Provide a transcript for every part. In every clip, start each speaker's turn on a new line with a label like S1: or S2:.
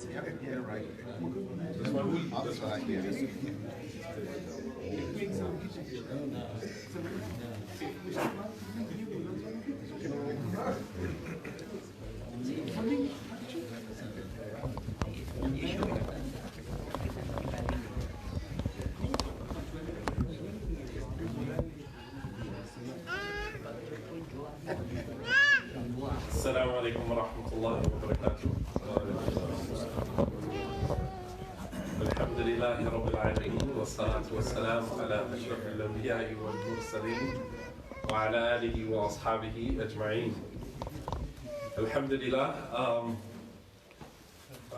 S1: Yeah, right.
S2: This one?
S1: Other side, yeah.
S2: Assalamu alaikum wa rahmatullahi wa barakatuh. Alhamdulillahi rabbil alameen wa salatu wa salam ala ashrafil anbiya'i wal mursaleen wa ala alihi wa ashabihi ajma'een. Alhamdulillah,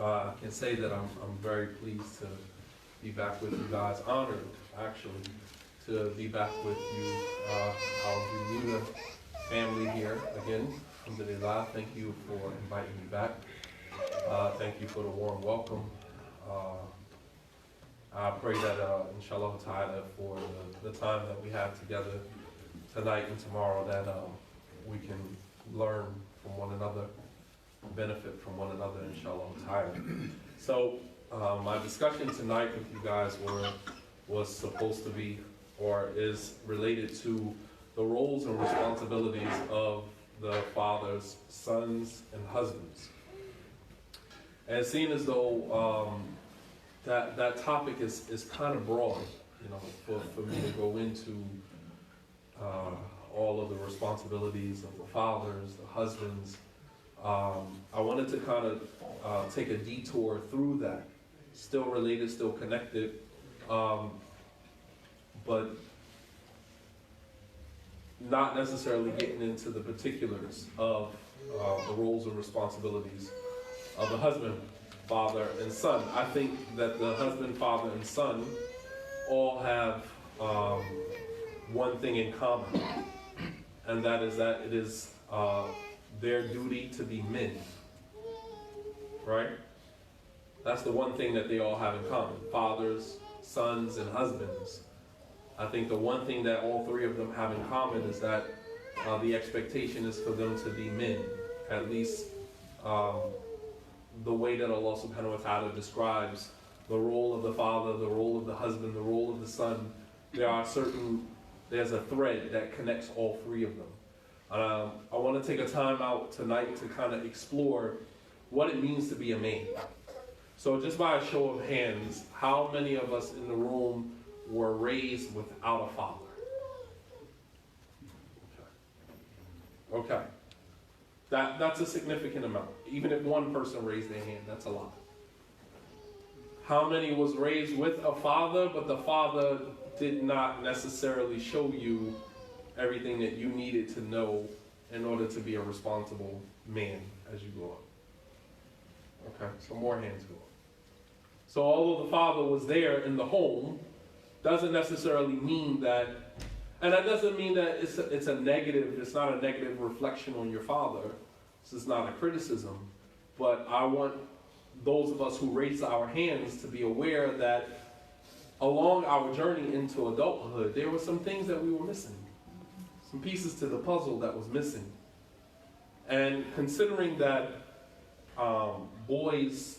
S2: I can say that I'm very pleased to be back with you guys, honored actually to be back with you, our Bermuda family here again. Alhamdulillah, thank you for inviting me back. Thank you for the warm welcome. I pray that, inshallah ta'ala, for the time that we have together tonight and tomorrow, that we can learn from one another, benefit from one another, inshallah ta'ala. So, my discussion tonight with you guys was supposed to be, or is related to the roles and responsibilities of the fathers, sons, and husbands. And it seems as though that topic is kind of broad, you know, for me to go into all of the responsibilities of the fathers, the husbands. I wanted to kind of take a detour through that, still related, still connected, but not necessarily getting into the particulars of the roles and responsibilities of the husband, father, and son. I think that the husband, father, and son all have one thing in common, and that is that it is their duty to be men, right? That's the one thing that they all have in common, fathers, sons, and husbands. I think the one thing that all three of them have in common is that the expectation is for them to be men, at least the way that Allah subhanahu wa ta'ala describes the role of the father, the role of the husband, the role of the son. There's a thread that connects all three of them. I want to take a time out tonight to kind of explore what it means to be a man. So just by a show of hands, how many of us in the room were raised without a father? Okay. That's a significant amount. Even if one person raised their hand, that's a lot. How many was raised with a father, but the father did not necessarily show you everything that you needed to know in order to be a responsible man as you grow up? Okay, so more hands go up. So although the father was there in the home, doesn't necessarily mean that, and that doesn't mean that it's a negative, it's not a negative reflection on your father. This is not a criticism, but I want those of us who raise our hands to be aware that along our journey into adulthood, there were some things that we were missing, some pieces to the puzzle that was missing. And considering that boys,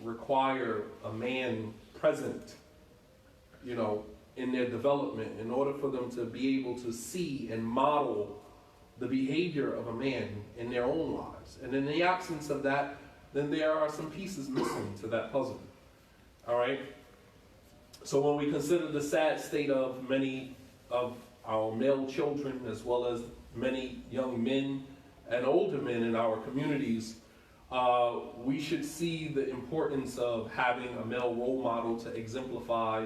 S2: require a man present, in their development in order for them to be able to see and model the behavior of a man in their own lives. And in the absence of that, then there are some pieces missing to that puzzle. All right? So when we consider the sad state of many of our male children, as well as many young men and older men in our communities, we should see the importance of having a male role model to exemplify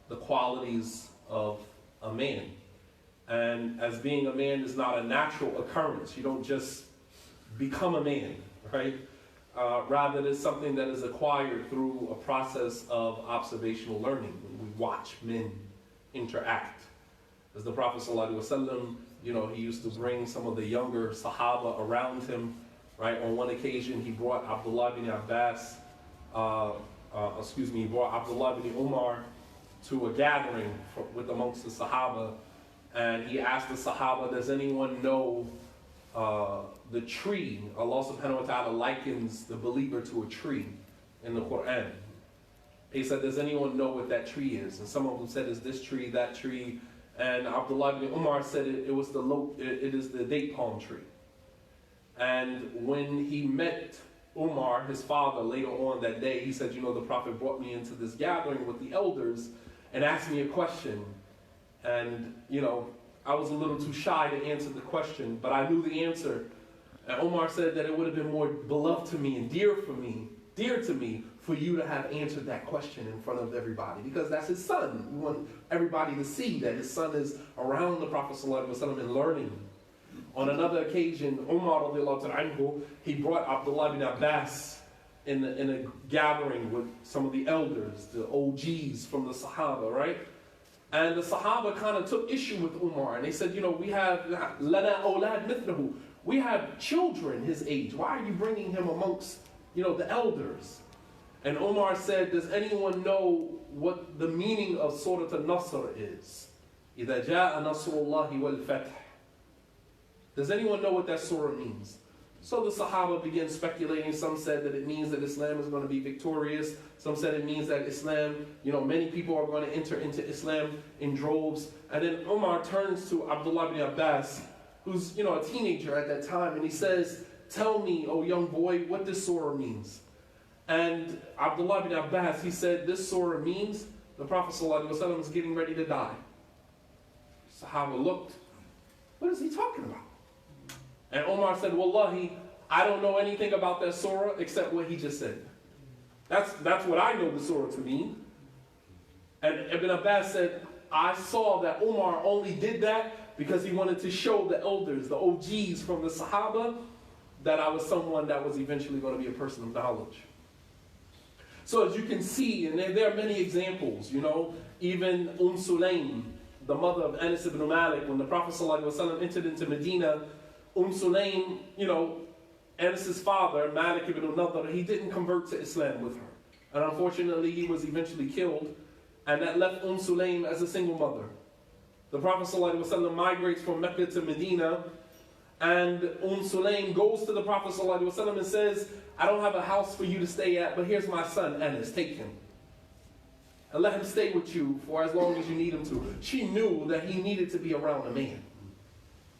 S2: the qualities of a man. And as being a man is not a natural occurrence. You don't just become a man, right? Rather, it's something that is acquired through a process of observational learning. We watch men interact. As the Prophet ﷺ, he used to bring some of the younger Sahaba around him, right? On one occasion, he brought Abdullah bin Abbas, he brought Abdullah bin Umar to a gathering with amongst the Sahaba, and he asked the Sahaba, does anyone know the tree? Allah subhanahu wa ta'ala likens the believer to a tree in the Quran. He said, does anyone know what that tree is? And some of them said, is this tree, that tree? And Abdullah ibn Umar said it is the date palm tree. And when he met Umar, his father, later on that day, he said, the Prophet brought me into this gathering with the elders and asked me a question. And, I was a little too shy to answer the question, but I knew the answer. And Umar said that it would have been more beloved to me and dear to me, for you to have answered that question in front of everybody, because that's his son. We want everybody to see that his son is around the Prophet ﷺ and learning. On another occasion, Umar radiallahu anhu, he brought Abdullah bin Abbas in a gathering with some of the elders, the OGs from the Sahaba, right? And the Sahaba kind of took issue with Umar, and they said, we have lana awlad mithlahu. We have children his age. Why are you bringing him amongst, the elders? And Umar said, does anyone know what the meaning of Surah Al-Nasr is? إِذَا جَاءَ نَصْرُ اللَّهِ وَالْفَتْحِ. Does anyone know what that surah means? So the Sahaba began speculating. Some said that it means that Islam is going to be victorious. Some said it means that Islam, many people are going to enter into Islam in droves. And then Umar turns to Abdullah bin Abbas, who's, a teenager at that time, and he says, tell me, oh young boy, what this surah means. And Abdullah bin Abbas, he said, this surah means the Prophet ﷺ is getting ready to die. Sahaba looked, what is he talking about? And Omar said, Wallahi, I don't know anything about that surah except what he just said. That's what I know the surah to mean. And Ibn Abbas said, I saw that Omar only did that because he wanted to show the elders, the OGs from the Sahaba, that I was someone that was eventually going to be a person of knowledge. So as you can see, and there are many examples, even Sulaym, the mother of Anas ibn Malik, when the Prophet ﷺ entered into Medina, Sulaym, Anas' father, Malik ibn Nadr, he didn't convert to Islam with her. And unfortunately, he was eventually killed, and that left Sulaym as a single mother. The Prophet ﷺ migrates from Mecca to Medina, and Sulaym goes to the Prophet ﷺ and says, I don't have a house for you to stay at, but here's my son, Anas, take him. And let him stay with you for as long as you need him to. She knew that he needed to be around a man.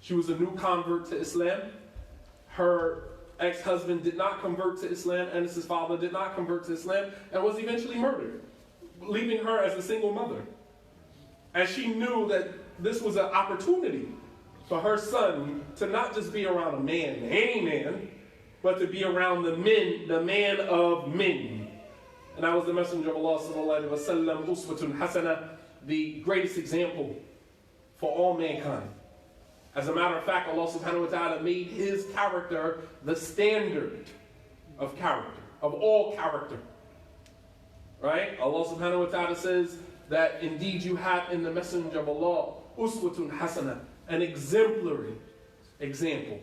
S2: She was a new convert to Islam. Her ex-husband did not convert to Islam. Anas' father did not convert to Islam and was eventually murdered, leaving her as a single mother. And she knew that this was an opportunity for her son to not just be around a man, any man, but to be around the man of men. And that was the Messenger of Allah sallallahu alaihi wasallam, uswatun hasana, the greatest example for all mankind. As a matter of fact, Allah subhanahu wa ta'ala made his character the standard of character, of all character. Right? Allah subhanahu wa ta'ala says that indeed you have in the Messenger of Allah uswatun hasana, an exemplary example.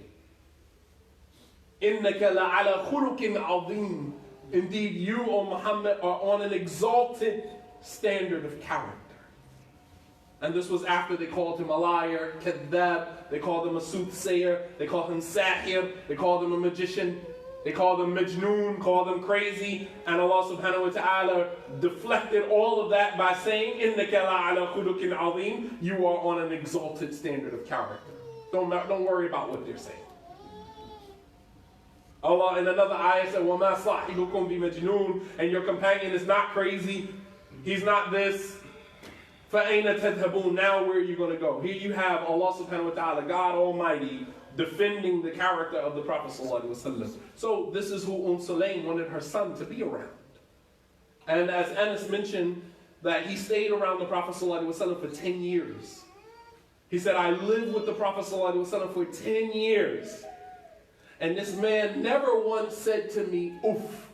S2: إِنَّكَ لَعَلَى خُلُقٍ عَظِيمٍ. Indeed, you, O Muhammad, are on an exalted standard of character. And this was after they called him a liar, kadhab, they called him a soothsayer, they called him sahir, they called him a magician, they called him majnoon, called him crazy, and Allah subhanahu wa ta'ala deflected all of that by saying, إِنَّكَ لَعَلَى خُلُقٍ عَظِيمٍ. You are on an exalted standard of character. Don't worry about what they're saying. Allah in another ayah said, وَمَا صَاحِبُكُمْ بِمَجْنُونَ. And your companion is not crazy. He's not this. فَأَيْنَ تَذْهَبُونَ. Now where are you going to go? Here you have Allah subhanahu wa ta'ala, God Almighty, defending the character of the Prophet sallallahu alaihi wasallam. So this is who Sulaym wanted her son to be around. And as Anas mentioned, that he stayed around the Prophet sallallahu alaihi wasallam for 10 years. He said, I lived with the Prophet sallallahu alaihi wasallam for 10 years. And this man never once said to me, oof.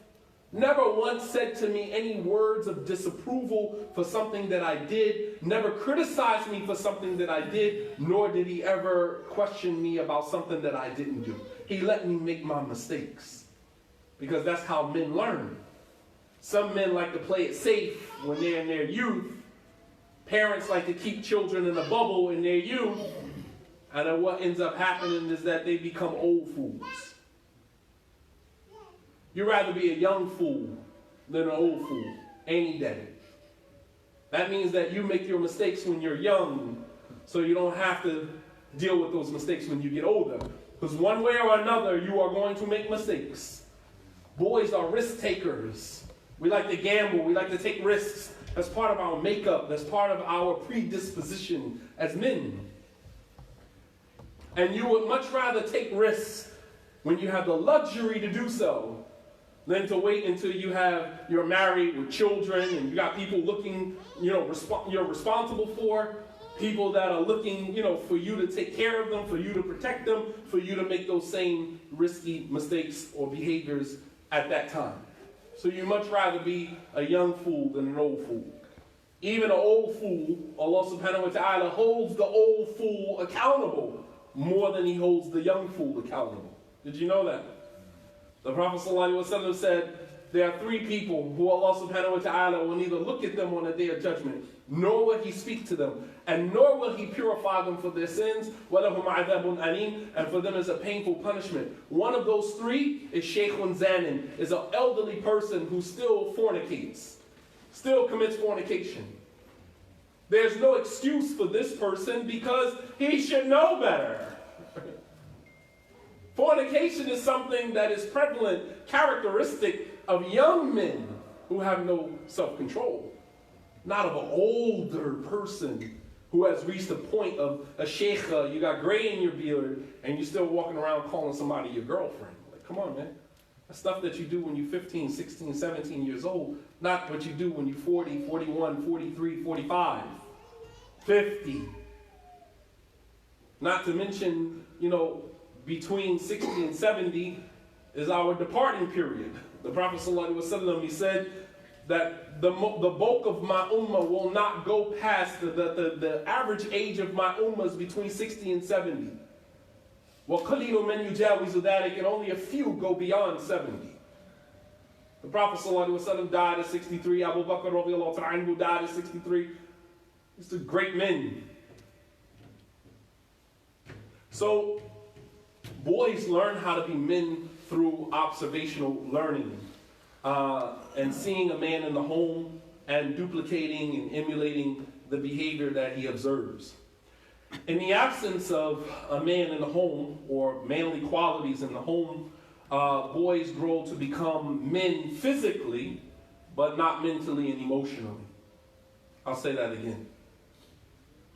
S2: Never once said to me any words of disapproval for something that I did. Never criticized me for something that I did. Nor did he ever question me about something that I didn't do. He let me make my mistakes. Because that's how men learn. Some men like to play it safe when they're in their youth. Parents like to keep children in a bubble in their youth. And then what ends up happening is that they become old fools. You'd rather be a young fool than an old fool any day. That means that you make your mistakes when you're young, so you don't have to deal with those mistakes when you get older. Because one way or another, you are going to make mistakes. Boys are risk takers. We like to gamble. We like to take risks. That's part of our makeup. That's part of our predisposition as men. And you would much rather take risks when you have the luxury to do so than to wait until you're married with children and you got people looking, you're responsible for, people that are looking, for you to take care of them, for you to protect them, for you to make those same risky mistakes or behaviors at that time. So you much rather be a young fool than an old fool. Even an old fool, Allah subhanahu wa ta'ala holds the old fool accountable more than he holds the young fool accountable. Did you know that? The Prophet ﷺ said, there are three people who Allah subhanahu wa ta'ala will neither look at them on the day of judgment, nor will he speak to them, and nor will he purify them for their sins, وَلَهُمْ عَذَابٌ أَلِيمٌ, and for them is a painful punishment. One of those three is Shaykhun Zanin, is an elderly person who still fornicates, still commits fornication. There's no excuse for this person because he should know better. Fornication is something that is prevalent, characteristic of young men who have no self-control, not of an older person who has reached a point of a sheikha, you got gray in your beard, and you're still walking around calling somebody your girlfriend. Like, come on, man. That's stuff that you do when you're 15, 16, 17 years old, not what you do when you're 40, 41, 43, 45, 50. Not to mention, between 60 and 70 is our departing period. The Prophet ﷺ, he said that the bulk of my ummah will not go past the average age of my ummah is between 60 and 70. وَقَلِيلٌ مَنْ يُجَاوِزُ ذَلِكَ, and only a few go beyond 70. The Prophet ﷺ died at 63. Abu Bakr radiallahu anhu died at 63. These are great men. So, boys learn how to be men through observational learning and seeing a man in the home and duplicating and emulating the behavior that he observes. In the absence of a man in the home or manly qualities in the home, boys grow to become men physically, but not mentally and emotionally. I'll say that again.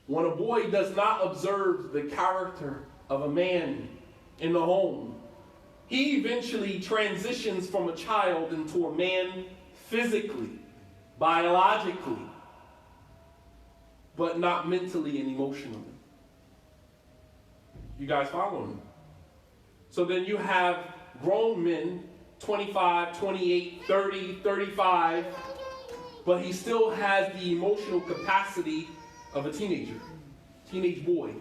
S2: When a boy does not observe the character of a man in the home, he eventually transitions from a child into a man physically, biologically, but not mentally and emotionally. You guys follow me? So then you have grown men, 25, 28, 30, 35, but he still has the emotional capacity of a teenage boy.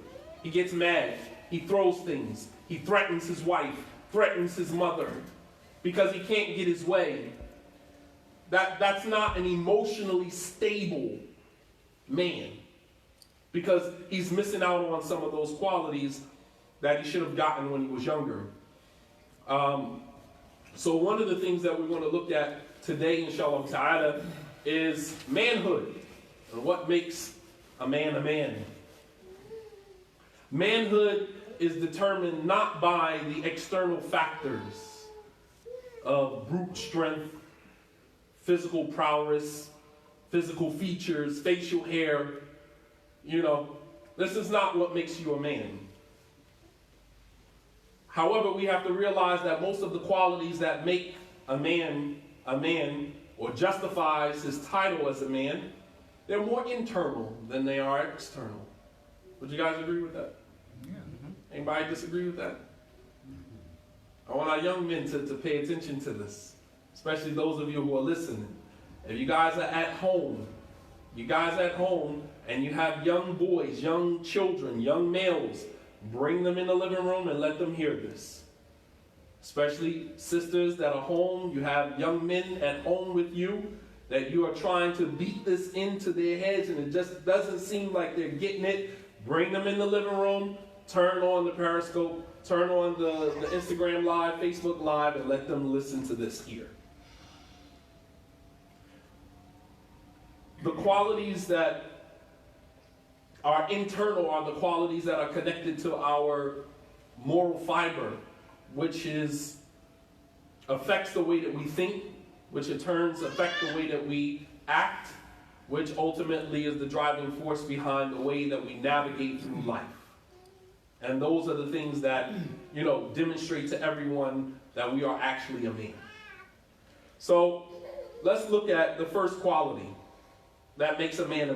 S2: He gets mad, he throws things, he threatens his wife, threatens his mother, because he can't get his way. That's not an emotionally stable man, because he's missing out on some of those qualities that he should have gotten when he was younger. So one of the things that we're going to look at today, inshallah ta'ala, is manhood, and what makes a man a man. Manhood is determined not by the external factors of brute strength, physical prowess, physical features, facial hair. This is not what makes you a man. However, we have to realize that most of the qualities that make a man, or justifies his title as a man, they're more internal than they are external. Would you guys agree with that?
S1: Yeah.
S2: Anybody disagree with that? I want our young men to pay attention to this, especially those of you who are listening. If you guys are at home, and you have young boys, young children, young males, bring them in the living room and let them hear this. Especially sisters that are home, you have young men at home with you, that you are trying to beat this into their heads and it just doesn't seem like they're getting it. Bring them in the living room, turn on the Periscope, turn on the Instagram Live, Facebook Live, and let them listen to this here. the qualities that are internal are the qualities that are connected to our moral fiber, which affects the way that we think, which in turns affect the way that we act, which ultimately is the driving force behind the way that we navigate through life. And those are the things that, demonstrate to everyone that we are actually a man. So let's look at the first quality that makes a man,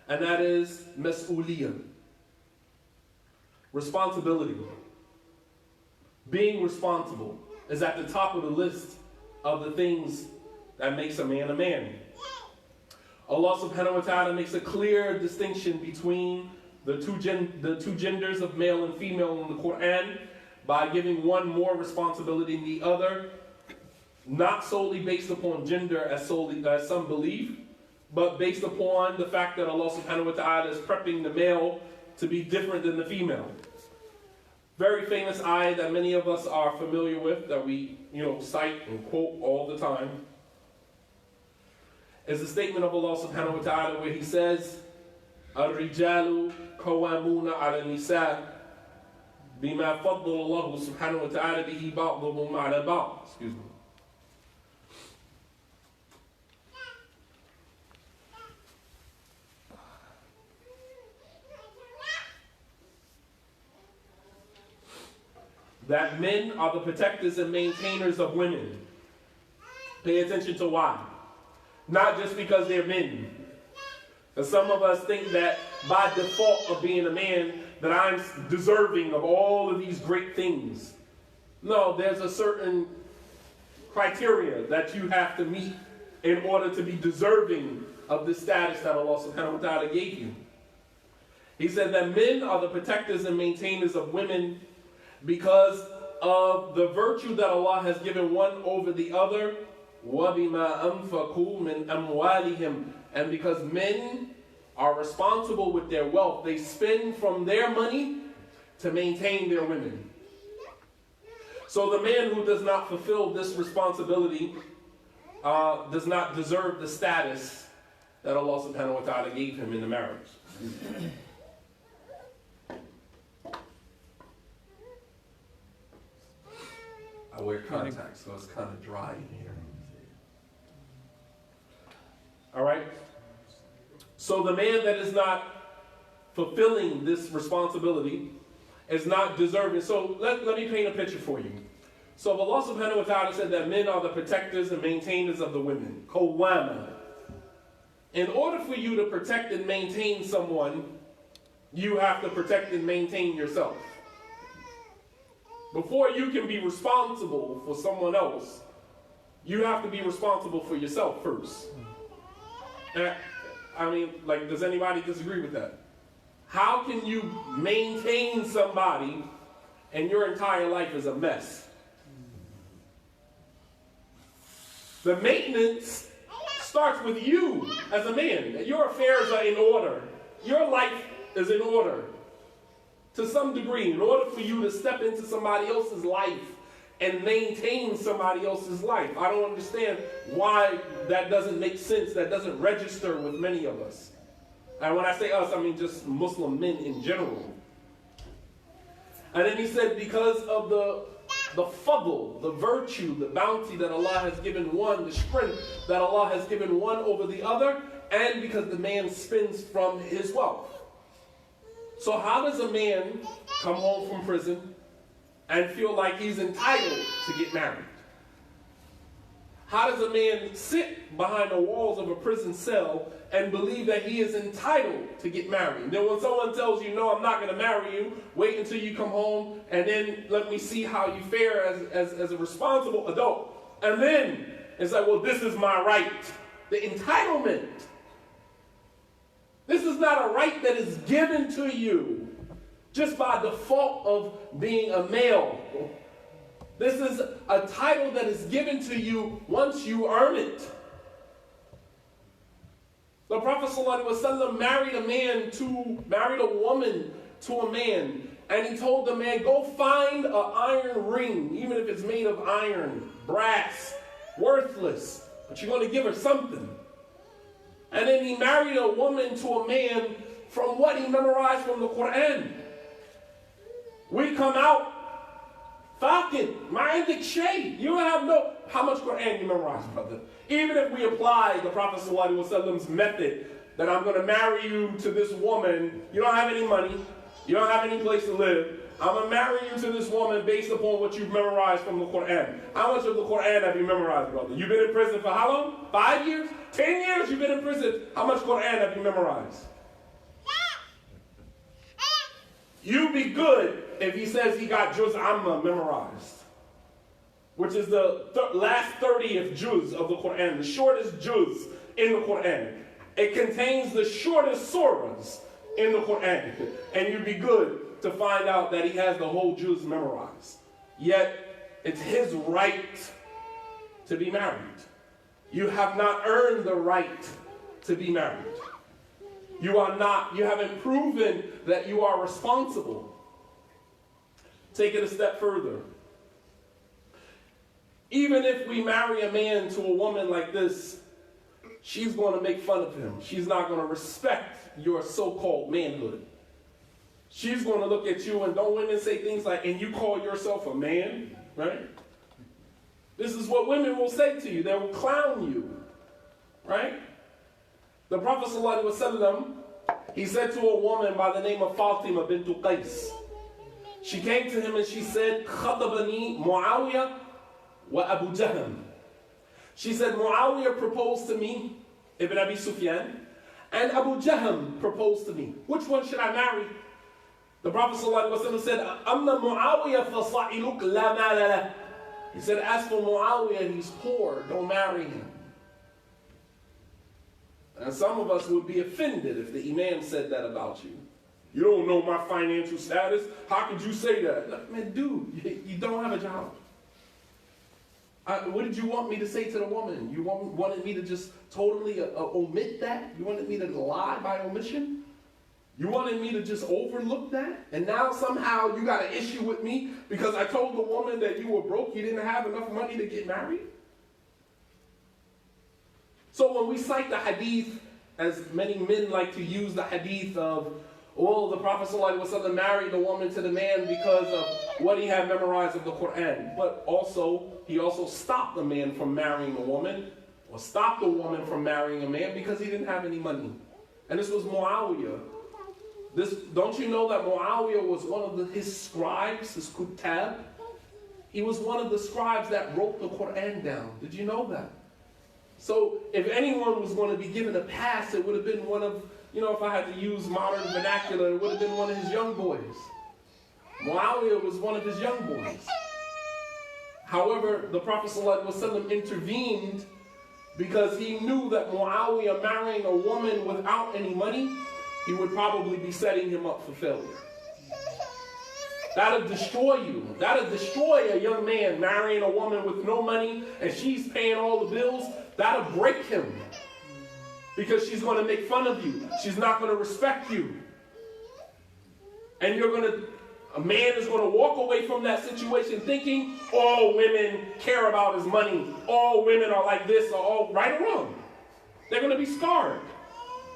S2: and that is mas'uliyah, responsibility. Being responsible is at the top of the list of the things that makes a man a man. Allah subhanahu wa ta'ala makes a clear distinction between the two genders of male and female in the Quran by giving one more responsibility than the other, not solely based upon gender as some believe, but based upon the fact that Allah subhanahu wa ta'ala is prepping the male to be different than the female. Very famous ayah that many of us are familiar with, that we cite and quote all the time, is a statement of Allah subhanahu wa ta'ala where He says, "Ar-rijalu qawwamuna 'ala an-nisa bima faddala Allah subhanahu wa ta'ala bihi ba'dahum 'ala ba'd." Excuse me. That men are the protectors and maintainers of women. Pay attention to why. Not just because they're men. Because some of us think that by default of being a man, that I'm deserving of all of these great things. No, there's a certain criteria that you have to meet in order to be deserving of the status that Allah subhanahu wa ta'ala gave you. He said that men are the protectors and maintainers of women because of the virtue that Allah has given one over the other, وَبِمَا أَنفَقُوا مِنْ أَمْوَالِهِمْ, and because men are responsible with their wealth. They spend from their money to maintain their women. So the man who does not fulfill this responsibility does not deserve the status that Allah subhanahu wa ta'ala gave him in the marriage. I wear contacts, so it's kind of dry in here. All right? So the man that is not fulfilling this responsibility is not deserving. So let me paint a picture for you. So if Allah subhanahu wa ta'ala said that men are the protectors and maintainers of the women, qawwama. In order for you to protect and maintain someone, you have to protect and maintain yourself. Before you can be responsible for someone else, you have to be responsible for yourself first. Does anybody disagree with that? How can you maintain somebody and your entire life is a mess? The maintenance starts with you as a man. Your affairs are in order. Your life is in order. To some degree, in order for you to step into somebody else's life and maintain somebody else's life. I don't understand why that doesn't make sense, that doesn't register with many of us. And when I say us, I mean just Muslim men in general. And then he said, because of the fadl, the virtue, the bounty that Allah has given one, the strength that Allah has given one over the other, and because the man spends from his wealth. So how does a man come home from prison and feel like he's entitled to get married? How does a man sit behind the walls of a prison cell and believe that he is entitled to get married? And then when someone tells you, no, I'm not going to marry you, wait until you come home and then let me see how you fare as a responsible adult. And then it's like, well, this is my right. The entitlement. This is not a right that is given to you just by default of being a male. This is a title that is given to you once you earn it. The Prophet ﷺ married a woman to a man, and he told the man, go find an iron ring, even if it's made of iron, brass, worthless, but you're going to give her something. And then he married a woman to a man from what he memorized from the Quran. We come out, Falcon, my shay. You don't have no, how much Quran you memorize, brother? Even if we apply the Prophet ﷺ's method, that I'm going to marry you to this woman, you don't have any money, you don't have any place to live, I'm going to marry you to this woman based upon what you've memorized from the Quran. How much of the Quran have you memorized, brother? You've been in prison for how long? 5 years? 10 years you've been in prison. How much Quran have you memorized? You'd be good if he says he got Juz Amma memorized, which is the last 30th Juz of the Quran, the shortest Juz in the Quran. It contains the shortest surahs in the Quran. And you'd be good to find out that he has the whole Juz memorized. Yet, it's his right to be married. You have not earned the right to be married. You haven't proven that you are responsible. Take it a step further. Even if we marry a man to a woman like this, she's going to make fun of him. She's not going to respect your so-called manhood. She's going to look at you, and don't women say things like, and you call yourself a man, right? This is what women will say to you. They will clown you, right? The Prophet ﷺ, he said to a woman by the name of Fatima bint Qais, she came to him and she said, "Khatabani Muawiyah wa Abu Jahm." She said, Muawiyah proposed to me, Ibn Abi Sufyan, and Abu Jahm proposed to me. Which one should I marry? The Prophet ﷺ said, "Amma Muawiyah fasa'iluk la mala lah." He said, as for Muawiyah, he's poor, don't marry him. And some of us would be offended if the Imam said that about you. You don't know my financial status? How could you say that? Man, dude, you don't have a job. What did you want me to say to the woman? You wanted me to just totally omit that? You wanted me to lie by omission? You wanted me to just overlook that? And now somehow you got an issue with me because I told the woman that you were broke, you didn't have enough money to get married? So when we cite the hadith, as many men like to use the hadith of, well, the Prophet ﷺ married the woman to the man because of what he had memorized of the Quran. But he also stopped the man from marrying a woman, or stopped the woman from marrying a man because he didn't have any money. And this was Muawiyah. Don't you know that Muawiyah was one of his scribes, his kutab? He was one of the scribes that wrote the Quran down. Did you know that? So if anyone was going to be given a pass, it would have been one of, if I had to use modern vernacular, it would have been one of his young boys. Muawiyah was one of his young boys. However, the Prophet ﷺ intervened because he knew that Muawiyah marrying a woman without any money, he would probably be setting him up for failure. That'll destroy you. That'll destroy a young man marrying a woman with no money and she's paying all the bills. That'll break him because she's going to make fun of you. She's not going to respect you. And a man is going to walk away from that situation thinking all women care about is money. All women are like this, or all right or wrong. They're going to be scarred.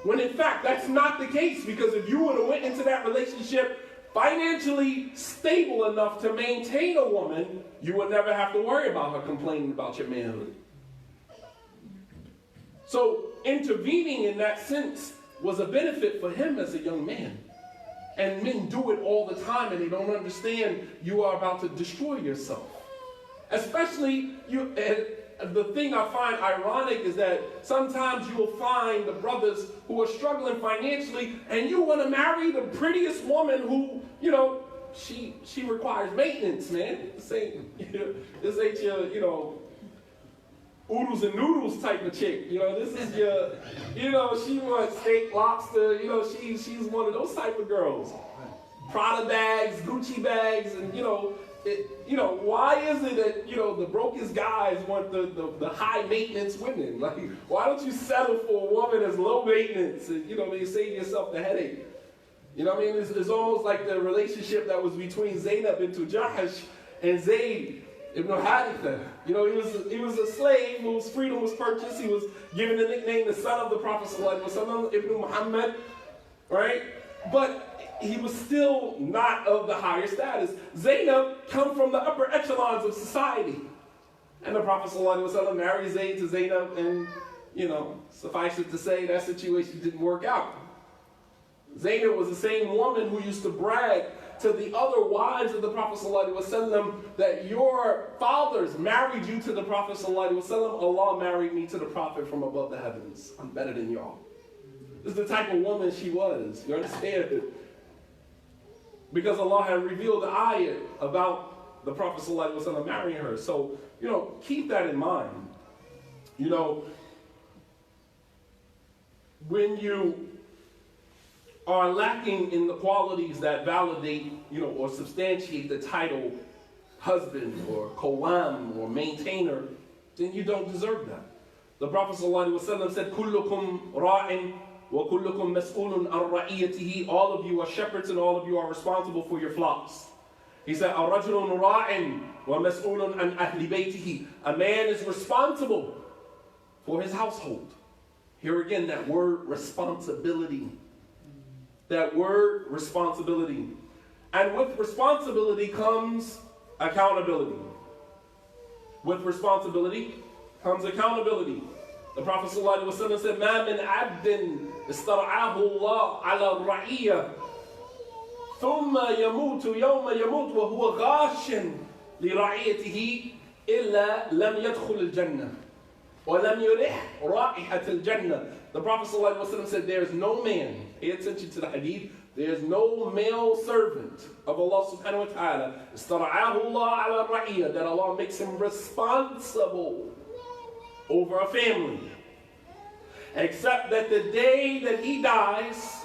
S2: When in fact, that's not the case, because if you would have went into that relationship financially stable enough to maintain a woman, you would never have to worry about her complaining about your manhood. So intervening in that sense was a benefit for him as a young man. And men do it all the time and they don't understand you are about to destroy yourself. Especially, the thing I find ironic is that sometimes you will find the brothers who are struggling financially and you want to marry the prettiest woman who, she requires maintenance, man. This ain't your, oodles and noodles type of chick. This is your, she wants steak, lobster, she's one of those type of girls. Prada bags, Gucci bags, and why is it that, the brokest guys want the high maintenance women? Like, why don't you settle for a woman that's low maintenance and, you save yourself the headache? It's almost like the relationship that was between Zainab bint Jahash and Zayd. Ibn Haritha. You know, he was a slave whose freedom was purchased. He was given the nickname the son of the Prophet ﷺ, Ibn Muhammad, right? But he was still not of the higher status. Zainab come from the upper echelons of society. And the Prophet ﷺ married Zayd to Zainab, and, you know, suffice it to say, that situation didn't work out. Zainab was the same woman who used to brag to the other wives of the Prophet ﷺ that your fathers married you to the Prophet ﷺ. Allah married me to the Prophet from above the heavens. I'm better than y'all. This is the type of woman she was. You understand? Because Allah had revealed the ayat about the Prophet ﷺ marrying her. So, you know, keep that in mind. You know, when you are lacking in the qualities that validate, you know, or substantiate the title husband or qawwam or maintainer, then you don't deserve that. The Prophet ﷺ said, "Kullukum ra'in wa kullukum mas'ulun an ra'iyatihi." All of you are shepherds and all of you are responsible for your flocks. He said, "Ar-rajulun ra'in wa mas'ulun an ahli baytihi." A man is responsible for his household. Here again, that word responsibility. That word responsibility. And with responsibility comes accountability. With responsibility comes accountability. The Prophet ﷺ said, "Ma min abdin istar'ahu Allah ala ra'iyya thumma yamutu yawma yamut wa huwa ghashin li ra'iyatihi illa lam yadkhul al-jannah wa lam yurih ra'ihat al-jannah." The Prophet ﷺ said, there is no man, pay attention to the hadith, there is no male servant of Allah subhanahu wa ta'ala, istara'ahu Allah ala ra'iyya, that Allah makes him responsible over a family, except that the day that he dies,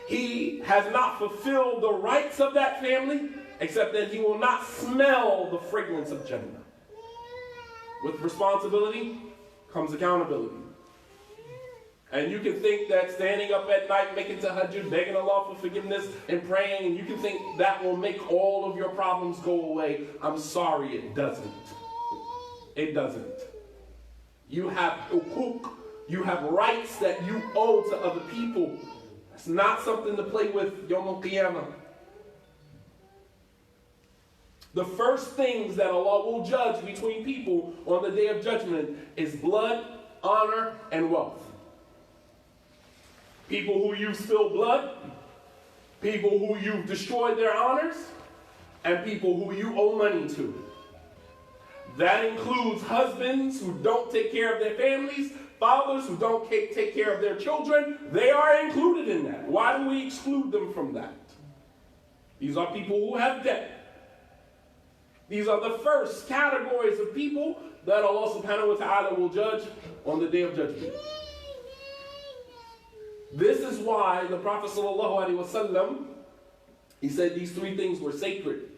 S2: he has not fulfilled the rights of that family, except that he will not smell the fragrance of Jannah. With responsibility comes accountability. And you can think that standing up at night, making tahajjud, begging Allah for forgiveness, and praying, and you can think that will make all of your problems go away. I'm sorry, it doesn't. It doesn't. You have hukuk, you have rights that you owe to other people. It's not something to play with Yawm al-Qiyamah. The first things that Allah will judge between people on the Day of Judgment is blood, honor, and wealth. People who you've spilled blood, people who you've destroyed their honors, and people who you owe money to. That includes husbands who don't take care of their families, fathers who don't take care of their children. They are included in that. Why do we exclude them from that? These are people who have debt. These are the first categories of people that Allah subhanahu wa ta'ala will judge on the Day of Judgment. This is why the Prophet sallallahu alaihi wasallam, he said these three things were sacred.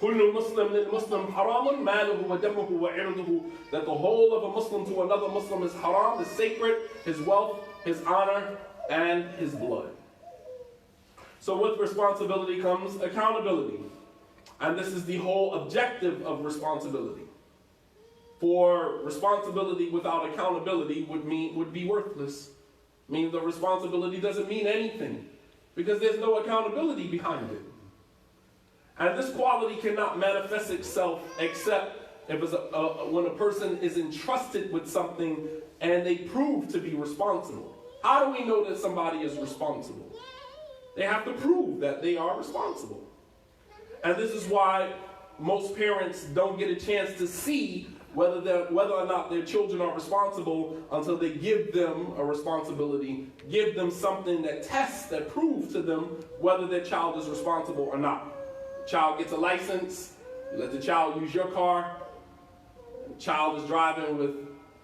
S2: كل مسلم للمسلم حرام ماله ودمه وعرضه. That the whole of a Muslim to another Muslim is haram, is sacred, his wealth, his honor, and his blood. So with responsibility comes accountability. And this is the whole objective of responsibility. For responsibility without accountability would be worthless. I mean, the responsibility doesn't mean anything because there's no accountability behind it. And this quality cannot manifest itself except if it's when a person is entrusted with something and they prove to be responsible. How do we know that somebody is responsible? They have to prove that they are responsible. And this is why most parents don't get a chance to see whether or not their children are responsible until they give them a responsibility, give them something that tests, that proves to them whether their child is responsible or not. The child gets a license, you let the child use your car, the child is driving with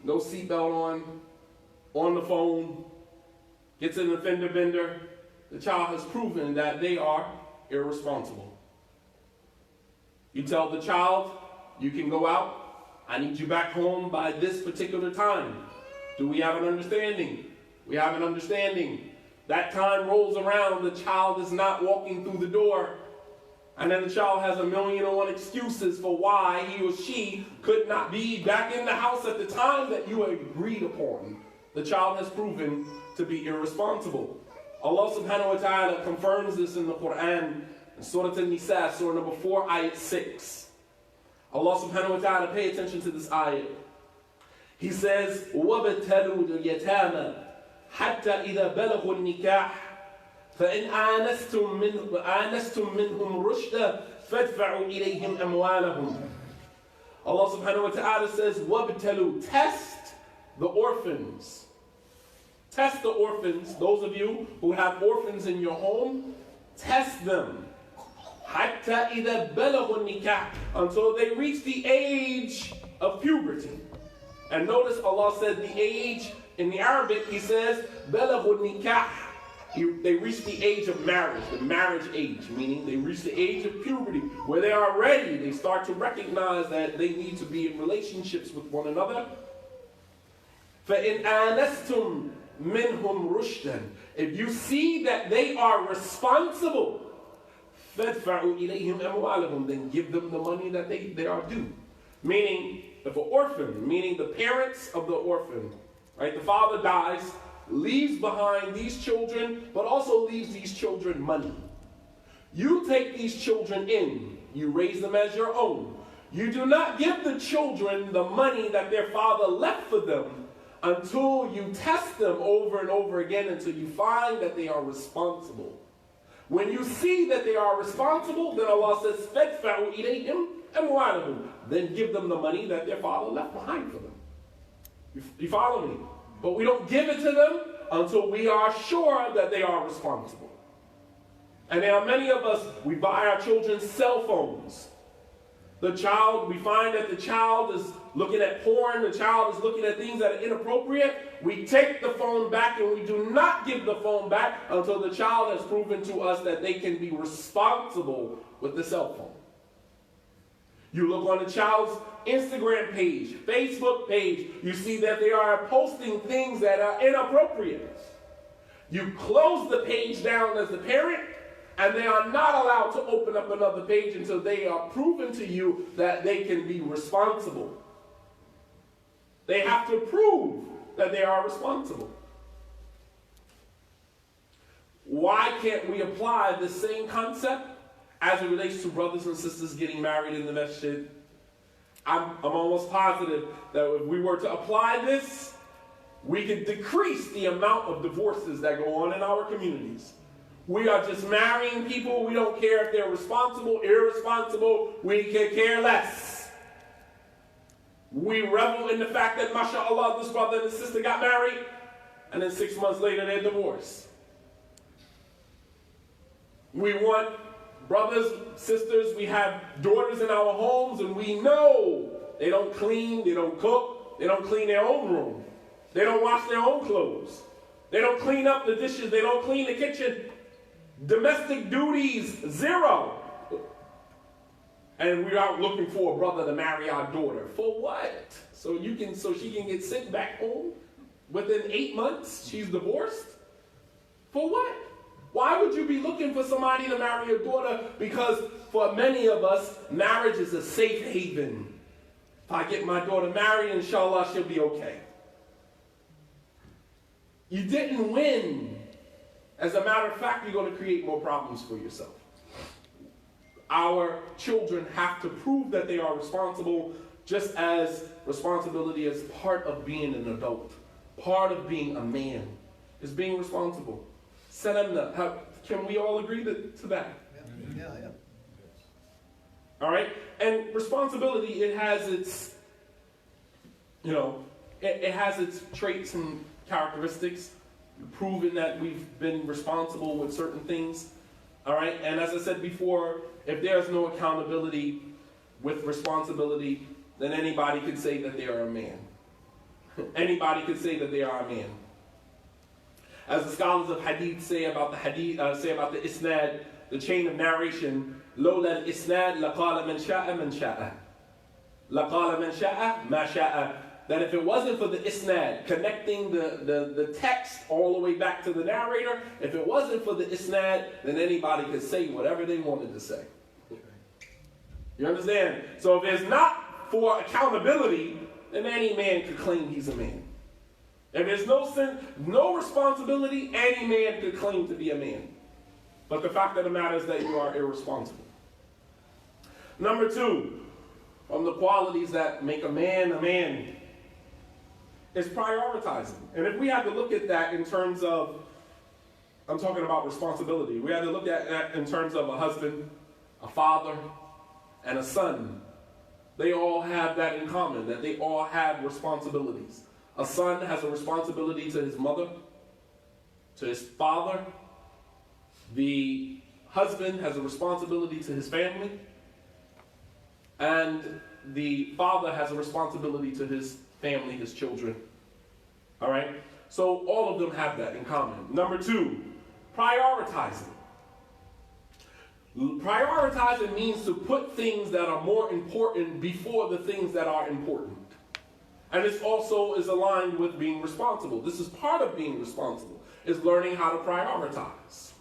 S2: no seatbelt on the phone, gets in a fender bender, the child has proven that they are irresponsible. You tell the child, you can go out, I need you back home by this particular time. Do we have an understanding? We have an understanding. That time rolls around, the child is not walking through the door, And then the child has 1,000,001 excuses for why he or she could not be back in the house at the time that you agreed upon. The child has proven to be irresponsible. Allah subhanahu wa ta'ala confirms this in the Quran, in Surah An-Nisa, Surah number 4, ayat 6. Allah subhanahu wa ta'ala, pay attention to this ayat. He says, وَابْتَلُوا الْيَتَامَى حَتَّى إِذَا بَلَغُوا النِّكَاحَ فَإِنْ آنَسْتُم مِّنْهُمْ رُشْدًا فَادْفَعُوا إِلَيْهِمْ أَمْوَالَهُمْ. Allah subhanahu wa ta'ala says, وَابْتَلُوا, test the orphans. Test the orphans. Those of you who have orphans in your home, test them. حَتَّى إِذَا بَلَغُوا النِّكَاحَ, until they reach the age of puberty. And notice Allah said the age, in the Arabic, He says, بَلَغُوا النِّكَاحَ. They reach the age of marriage, the marriage age, meaning they reach the age of puberty, where they are ready. They start to recognize that they need to be in relationships with one another. فَإِنْ آنَسْتُم مِّنْهُمْ رُشْدًا, if you see that they are responsible, فَادْفَعُوا إِلَيْهِمْ أَمْوَالَهُمْ, then give them the money that they are due. Meaning, if an orphan, meaning the parents of the orphan, right, the father dies, leaves behind these children, but also leaves these children money. You take these children in, you raise them as your own. You do not give the children the money that their father left for them until you test them over and over again until you find that they are responsible. When you see that they are responsible, then Allah says, فَادْفَعُوا إِلَيْهِمْ أَمْوَالَهُمْ, then give them the money that their father left behind for them. You follow me? But we don't give it to them until we are sure that they are responsible. And there are many of us, we buy our children cell phones. The child, we find that the child is looking at porn, the child is looking at things that are inappropriate. We take the phone back and we do not give the phone back until the child has proven to us that they can be responsible with the cell phone. You look on the child's Instagram page, Facebook page, you see that they are posting things that are inappropriate. You close the page down as the parent, and they are not allowed to open up another page until they are proven to you that they can be responsible. They have to prove that they are responsible. Why can't we apply the same concept as it relates to brothers and sisters getting married in the masjid? I'm almost positive that if we were to apply this, we could decrease the amount of divorces that go on in our communities. We are just marrying people. We don't care if they're responsible, irresponsible. We can care less. We revel in the fact that, mashallah, this brother and this sister got married, and then 6 months later they're divorced. We want brothers, sisters, we have daughters in our homes, and we know they don't clean, they don't cook, they don't clean their own room. They don't wash their own clothes. They don't clean up the dishes, they don't clean the kitchen. Domestic duties, 0. And we're out looking for a brother to marry our daughter. For what? So she can get sent back home within 8 months? She's divorced? For what? Why would you be looking for somebody to marry your daughter? Because for many of us, marriage is a safe haven. If I get my daughter married, inshallah, she'll be okay. You didn't win. As a matter of fact, you're going to create more problems for yourself. Our children have to prove that they are responsible, just as responsibility is part of being an adult. Part of being a man is being responsible. Salamna, can we all agree to that?
S1: Yeah.
S2: All right? And responsibility, it has its, it has its traits and characteristics, proving that we've been responsible with certain things. All right? And as I said before, if there's no accountability with responsibility, then anybody could say that they are a man. Anybody could say that they are a man. As the scholars of hadith say about the isnad, the chain of narration, لولا الإسناد لقال من شاء من شاء. لقال من شاء ما شاء. That if it wasn't for the isnad, connecting the text all the way back to the narrator, if it wasn't for the isnad, then anybody could say whatever they wanted to say. You understand? So if it's not for accountability, then any man could claim he's a man. If there's no sin, no responsibility, any man could claim to be a man. But the fact of the matter is that you are irresponsible. Number 2, from the qualities that make a man, is prioritizing. And if we had to look at that in terms of, I'm talking about responsibility, we had to look at that in terms of a husband, a father, and a son. They all have that in common, that they all have responsibilities. A son has a responsibility to his mother, to his father. The husband has a responsibility to his family. And the father has a responsibility to his family, his children. All right? So all of them have that in common. Number 2, prioritizing. Prioritizing means to put things that are more important before the things that are important. And this also is aligned with being responsible. This is part of being responsible, is learning how to prioritize.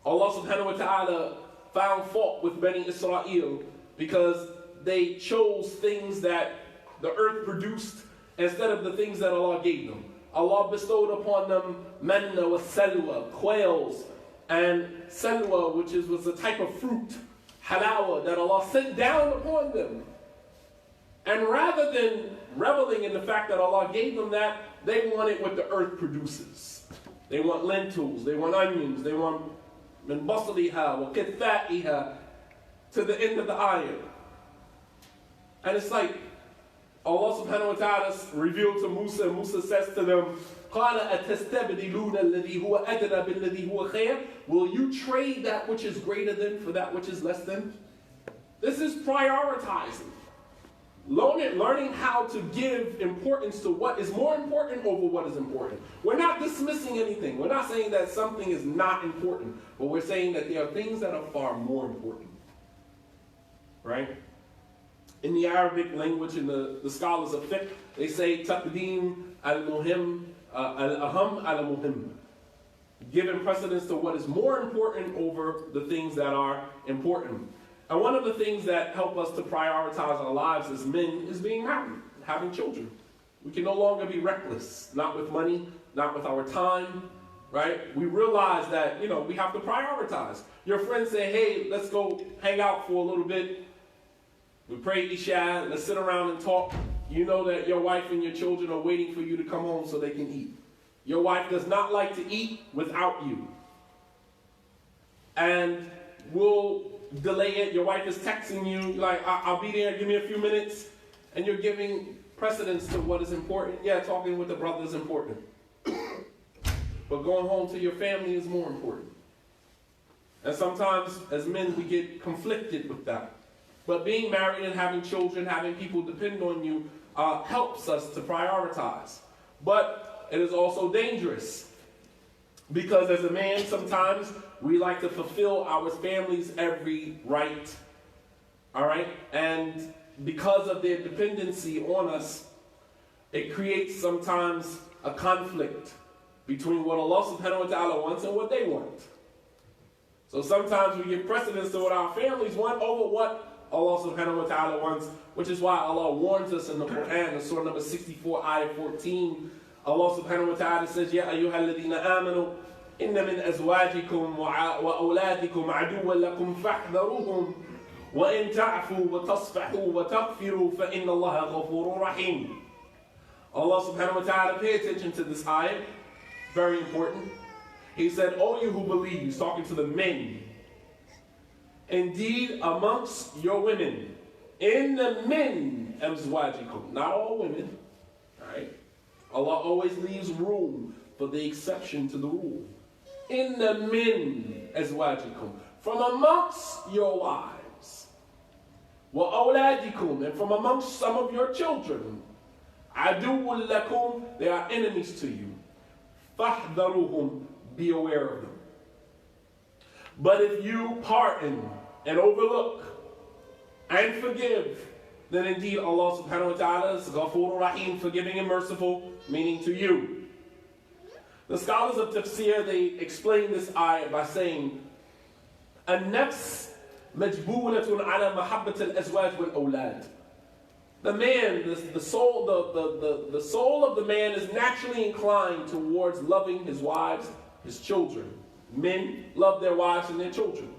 S2: Allah subhanahu wa ta'ala found fault with Bani Israel because they chose things that the earth produced instead of the things that Allah gave them. Allah bestowed upon them manna wa salwa, quails, and salwa, which was a type of fruit, halawa, that Allah sent down upon them. And rather than reveling in the fact that Allah gave them that, they wanted what the earth produces. They want lentils, they want onions, they want min basaliha wa kithaiha, to the end of the ayah. And it's like Allah subhanahu wa ta'ala revealed to Musa, and Musa says to them, قَالَ أَتَسْتَبْدِلُونَ الَّذِي هُوَ أَدْنَى بِالَّذِي هُوَ خَيْرٌ. Will you trade that which is greater than for that which is less than? This is prioritizing. Learning how to give importance to what is more important over what is important. We're not dismissing anything. We're not saying that something is not important, but we're saying that there are things that are far more important. Right? In the Arabic language, in the scholars of fiqh, they say taqdeem al-muhim, al-aham al-muhim. Giving precedence to what is more important over the things that are important. And one of the things that help us to prioritize our lives as men is being married, having children. We can no longer be reckless, not with money, not with our time, right? We realize that, we have to prioritize. Your friends say, hey, let's go hang out for a little bit. We pray Isha, let's sit around and talk. You know that your wife and your children are waiting for you to come home so they can eat. Your wife does not like to eat without you. And we'll delay it. Your wife is texting you, like, I'll be there, give me a few minutes. And you're giving precedence to what is important. Yeah, talking with the brother is important. But going home to your family is more important. And sometimes, as men, we get conflicted with that. But being married and having children, having people depend on you, helps us to prioritize. But it is also dangerous. Because as a man, sometimes we like to fulfill our family's every right. All right? And because of their dependency on us, it creates sometimes a conflict between what Allah subhanahu wa ta'ala wants and what they want. So sometimes we give precedence to what our families want over what Allah subhanahu wa ta'ala wants, which is why Allah warns us in the Quran, in Surah number 64, ayah 14. Allah subhanahu wa ta'ala says, Ya ayyuha alladhina amanu, inna min azwajikum wa awladikum aduwwan lakum fahdharuhum, wa in ta'fu wa tasfahu wa taghfiru fa inna Allaha ghafurur rahim. Allah subhanahu wa ta'ala, pay attention to this ayah, very important. He said, O you who believe, he's talking to the men, indeed amongst your women, in the men azwajikum, not all women, right? Allah always leaves room for the exception to the rule. In the men azwajikum, from amongst your wives, wa awladikum, and from amongst some of your children, aduwwun lakum, they are enemies to you. Fahdharuhum, be aware of them. But if you pardon and overlook and forgive, then indeed Allah subhanahu wa ta'ala is Ghafurur Rahim, forgiving and merciful, meaning to you. The scholars of tafsir, they explain this ayah by saying, a nafs مجبولة على محبة الأزواج والأولاد. The man, the soul of the man is naturally inclined towards loving his wives, his children. Men love their wives and their children.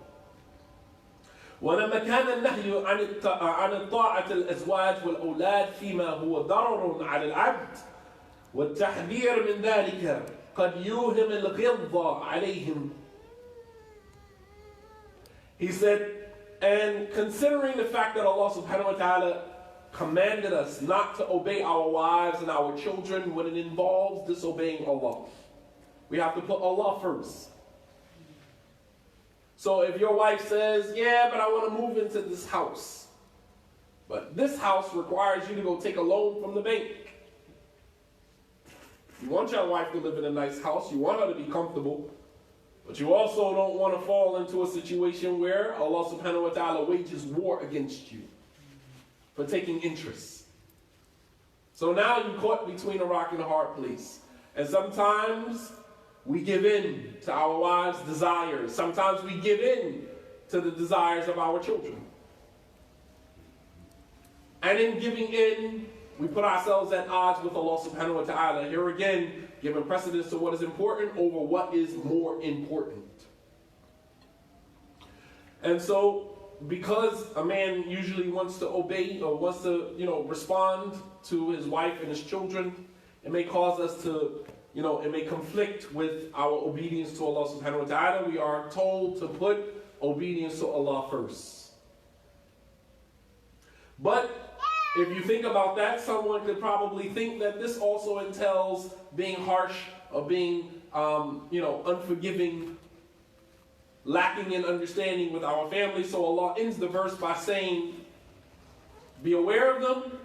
S2: ولما كان النهي عن طاعة الأزواج والأولاد فيما هو ضرر على العبد والتحذير من ذلك قد يوهم الغلظة عليهم. He said, and considering the fact that Allah subhanahu wa ta'ala commanded us not to obey our wives and our children when it involves disobeying Allah, we have to put Allah first. So if your wife says, yeah, but I want to move into this house, but this house requires you to go take a loan from the bank. You want your wife to live in a nice house, you want her to be comfortable, but you also don't want to fall into a situation where Allah subhanahu wa ta'ala wages war against you for taking interest. So now you're caught between a rock and a hard place. And sometimes we give in to our wives' desires. Sometimes we give in to the desires of our children. And in giving in, we put ourselves at odds with Allah subhanahu wa ta'ala. Here again, giving precedence to what is important over what is more important. And so, because a man usually wants to obey or wants to, respond to his wife and his children, it may cause us to, it may conflict with our obedience to Allah subhanahu wa ta'ala. We are told to put obedience to Allah first. But if you think about that, someone could probably think that this also entails being harsh or being, unforgiving, lacking in understanding with our family. So Allah ends the verse by saying, be aware of them,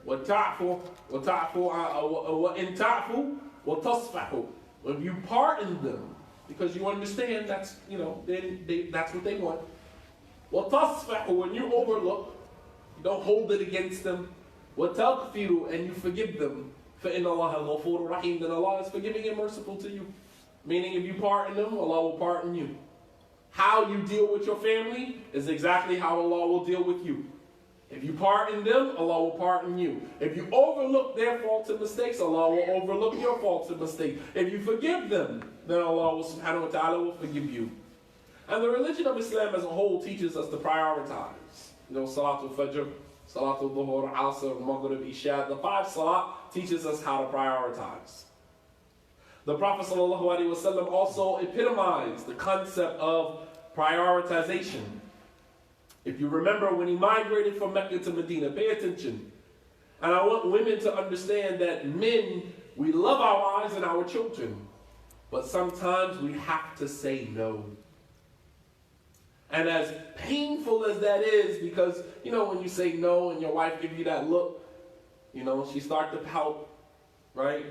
S2: وَتَعْفُوا وَإِن تَعْفُوا وَتَصْفَحُوا. When you pardon them, because you understand that's, that's what they want. وَتَصْفَحُوا, when you overlook, don't hold it against them. وَتَغْفِرُوا, and you forgive them. فَإِنَّ اللَّهَ غَفُورٌ رَحِيمٌ, then Allah is forgiving and merciful to you. Meaning if you pardon them, Allah will pardon you. How you deal with your family is exactly how Allah will deal with you. If you pardon them, Allah will pardon you. If you overlook their faults and mistakes, Allah will overlook your faults and mistakes. If you forgive them, then Allah will, subhanahu wa ta'ala will forgive you. And the religion of Islam as a whole teaches us to prioritize. Salatul Fajr, Salatul Dhuhr, Asr, Maghrib, Isha. The 5 Salat teaches us how to prioritize. The Prophet ﷺ also epitomized the concept of prioritization. If you remember when he migrated from Mecca to Medina, pay attention. And I want women to understand that men, we love our wives and our children, but sometimes we have to say no. And as painful as that is, because, when you say no and your wife gives you that look, she starts to pout, right?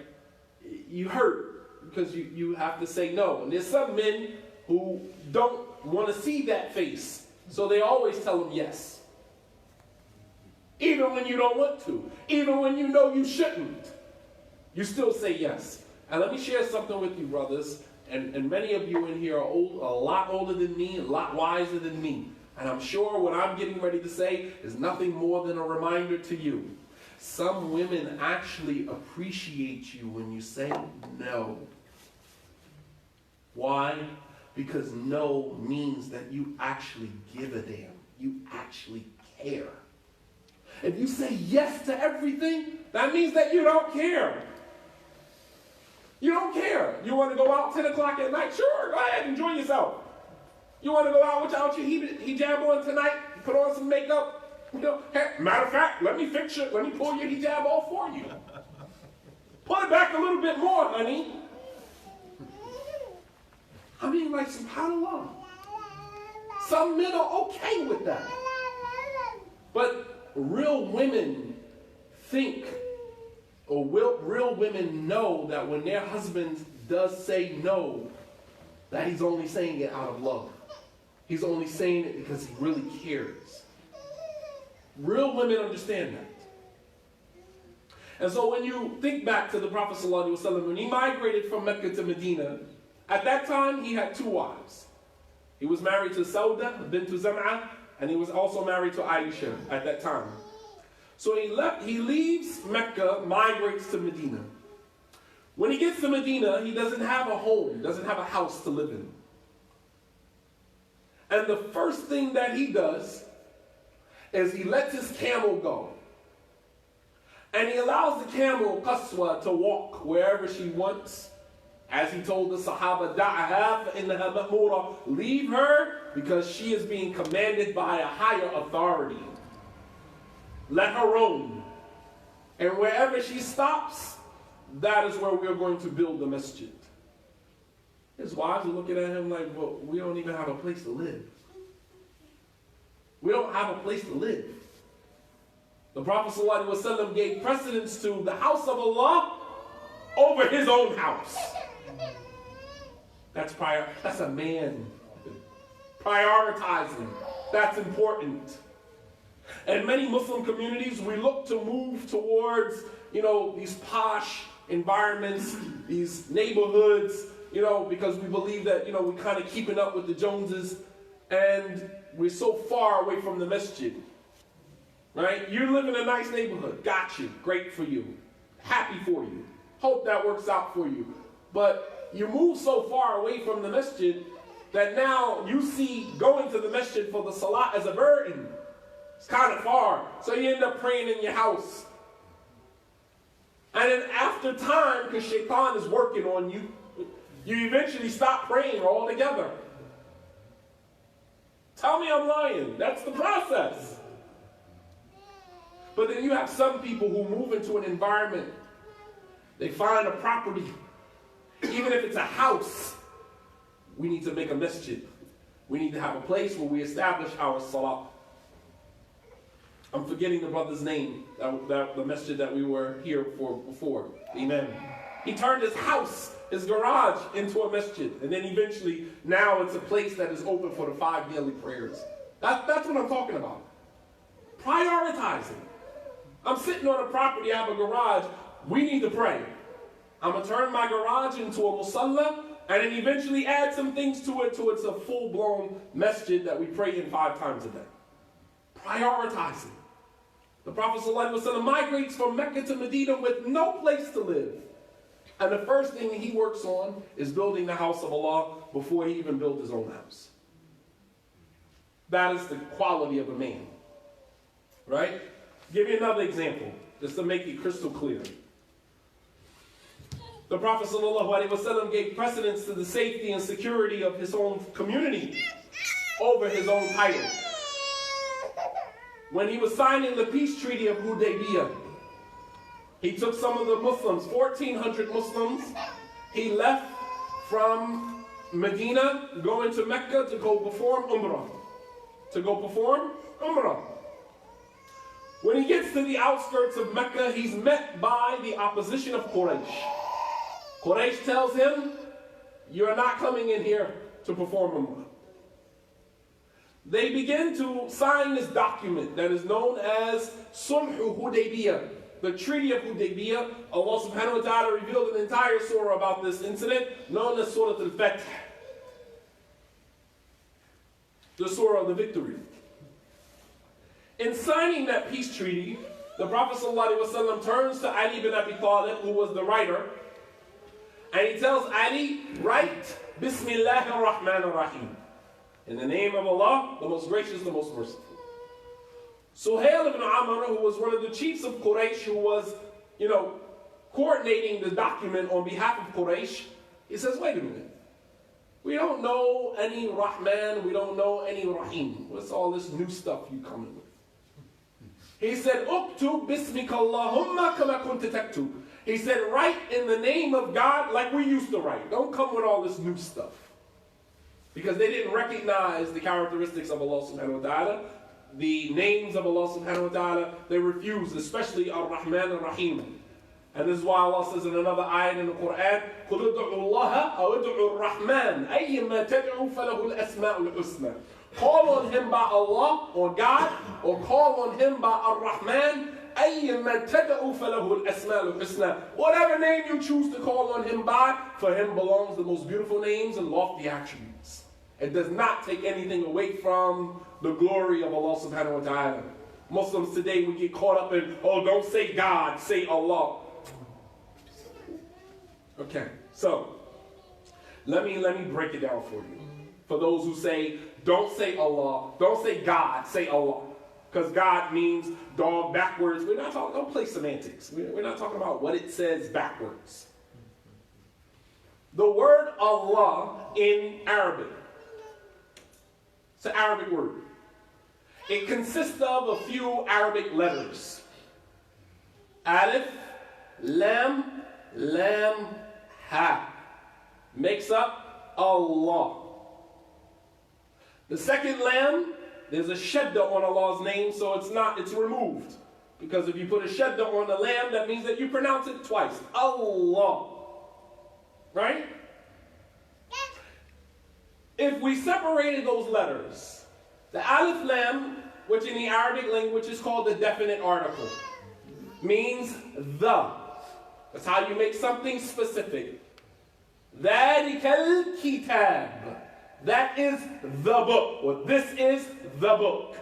S2: You hurt because you have to say no. And there's some men who don't want to see that face, so they always tell them yes. Even when you don't want to, even when you know you shouldn't, you still say yes. And let me share something with you, brothers. And many of you in here are old, a lot older than me, a lot wiser than me. And I'm sure what I'm getting ready to say is nothing more than a reminder to you. Some women actually appreciate you when you say no. Why? Because no means that you actually give a damn. You actually care. If you say yes to everything, that means that you don't care. You don't care. You want to go out 10 o'clock at night? Sure, go ahead, enjoy yourself. You want to go out without your hijab on tonight? Put on some makeup? Hey, matter of fact, let me pull your hijab off for you. Pull it back a little bit more, honey. SubhanAllah. Some men are okay with that. But real women think, or real women know that when their husband does say no, that he's only saying it out of love. He's only saying it because he really cares. Real women understand that. And so when you think back to the Prophet ﷺ, when he migrated from Mecca to Medina, at that time he had 2 wives. He was married to Sauda bint Zam'a, And he was also married to Aisha at that time. So he leaves Mecca, migrates to Medina. When he gets to Medina, he doesn't have a home, doesn't have a house to live in. And the first thing that he does is he lets his camel go. And he allows the camel, Qaswa, to walk wherever she wants. As he told the Sahaba, Da'aha فَإِنَّهَا مَأْمُورَةٌ, leave her because she is being commanded by a higher authority. Let her roam. And wherever she stops, that is where we are going to build the masjid. His wives are looking at him like, well, we don't even have a place to live. We don't have a place to live. The Prophet ﷺ gave precedence to the house of Allah over his own house. That's a man. Prioritizing. That's important. In many Muslim communities, we look to move towards, these posh environments, these neighborhoods, because we believe that, we're kind of keeping up with the Joneses, and we're so far away from the masjid. Right? You live in a nice neighborhood. Got you. Great for you. Happy for you. Hope that works out for you. But you move so far away from the masjid that now you see going to the masjid for the salat as a burden. It's kind of far. So you end up praying in your house. And then after time, because shaitan is working on you, you eventually stop praying altogether. Tell me I'm lying. That's the process. But then you have some people who move into an environment. They find a property. Even if it's a house, we need to make a masjid. We need to have a place where we establish our salah. I'm forgetting the brother's name, the masjid that we were here for before. Amen. He turned his house, his garage, into a masjid. And then eventually, now it's a place that is open for the 5 daily prayers. That's what I'm talking about. Prioritizing. I'm sitting on a property, I have a garage. We need to pray. I'm going to turn my garage into a musalla and then eventually add some things to it till it's a full-blown masjid that we pray in 5 times a day. Prioritizing. The Prophet ﷺ migrates from Mecca to Medina with no place to live. And the first thing he works on is building the house of Allah before he even built his own house. That is the quality of a man. Right? Give you another example, just to make it crystal clear. The Prophet ﷺ gave precedence to the safety and security of his own community over his own title. When he was signing the peace treaty of Hudaybiyah, he took some of the Muslims, 1,400 Muslims. He left from Medina, going to Mecca to go perform Umrah. When he gets to the outskirts of Mecca, he's met by the opposition of Quraysh. Quraysh tells him, you're not coming in here to perform Umrah. They begin to sign this document that is known as Sulh Hudaybiyah, the Treaty of Hudaybiyah. Allah subhanahu wa ta'ala revealed an entire surah about this incident, known as Surah Al-Fath, the surah of the victory. In signing that peace treaty, the Prophet ﷺ turns to Ali ibn Abi Talib, who was the writer, and he tells Ali, write, Bismillahir Rahmanir Rahim. In the name of Allah, the most gracious, the most merciful. Suhail ibn Amr, who was one of the chiefs of Quraysh, who was, coordinating the document on behalf of Quraysh, he says, wait a minute. We don't know any Rahman, we don't know any Rahim. What's all this new stuff you coming with? He said, Uktub bismika Allahumma kama kunta taktub. He said, write in the name of God like we used to write. Don't come with all this new stuff. Because they didn't recognize the characteristics of Allah subhanahu wa ta'ala, the names of Allah subhanahu wa ta'ala. They refused, especially Ar-Rahman Ar-Rahim. And this is why Allah says in another ayat in the Quran, قُلُ ادْعُوا اللَّهَ أَوْ ادْعُوا الرَّحْمَنَ أَيَّمَّا تَدْعُوا فَلَهُ الْأَسْمَاءُ الْحُسْنَى. Call on him by Allah, or God, or call on him by Ar-Rahman, أَيَّمَّا تَدْعُوا فَلَهُ الْأَسْمَاءُ الْحُسْنَى. Whatever name you choose to call on him by, for him belongs the most beautiful names and lofty attributes. It does not take anything away from the glory of Allah subhanahu wa ta'ala. Muslims today, we get caught up in, oh, don't say God, say Allah. Okay, so let me break it down for you. For those who say, don't say Allah, don't say God, say Allah. Because God means dog backwards. We're not talking, don't play semantics. We're not talking about what it says backwards. The word Allah in Arabic, it's an Arabic word. It consists of a few Arabic letters. Alif, Lam, Lam, Ha. Makes up Allah. The second Lam, there's a shadda on Allah's name, so it's removed. Because if you put a shadda on the Lam, that means that you pronounce it twice. Allah. Right? If we separated those letters, the Alif Lam, which in the Arabic language is called the definite article, means the. That's how you make something specific. ذَلِكَ الْكِتَابِ. That is the book. Or this is the book.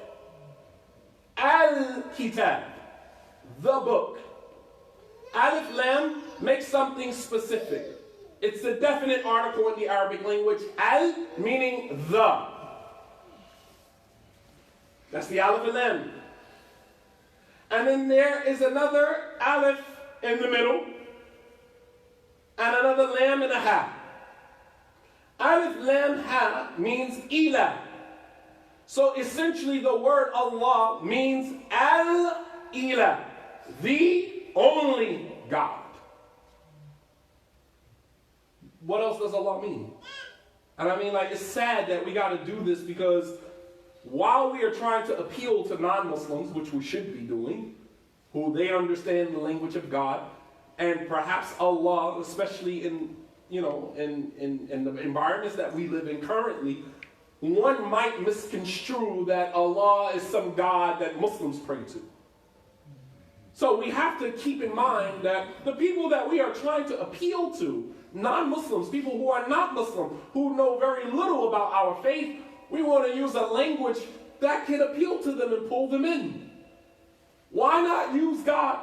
S2: Al-Kitab. The book. Alif Lam makes something specific. It's the definite article in the Arabic language. Al meaning the. That's the Alif and Lam. And then there is another Alif in the middle. And another Lam and a Ha. Alif, Lam, Ha means Ilah. So essentially the word Allah means Al-Ilah. The only God. What else does Allah mean? And I mean, like, it's sad that we got to do this because while we are trying to appeal to non-Muslims, which we should be doing, who they understand the language of God, and perhaps Allah, especially in the environments that we live in currently, one might misconstrue that Allah is some God that Muslims pray to. So we have to keep in mind that the people that we are trying to appeal to, non-Muslims, people who are not Muslim, who know very little about our faith, we want to use a language that can appeal to them and pull them in. Why not use God?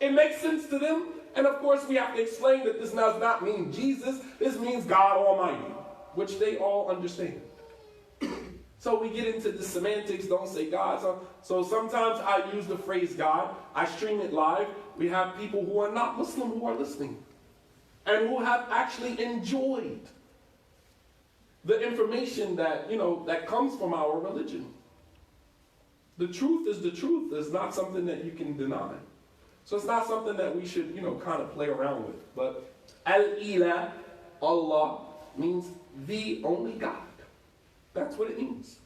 S2: It makes sense to them. And of course, we have to explain that this does not mean Jesus. This means God Almighty, which they all understand. So we get into the semantics, don't say God. So sometimes I use the phrase God. I stream it live. We have people who are not Muslim who are listening and who have actually enjoyed the information that, that comes from our religion. The truth is the truth. It's not something that you can deny. So it's not something that we should, kind of play around with. But Al-Ilah, Allah, means the only God. That's what it means.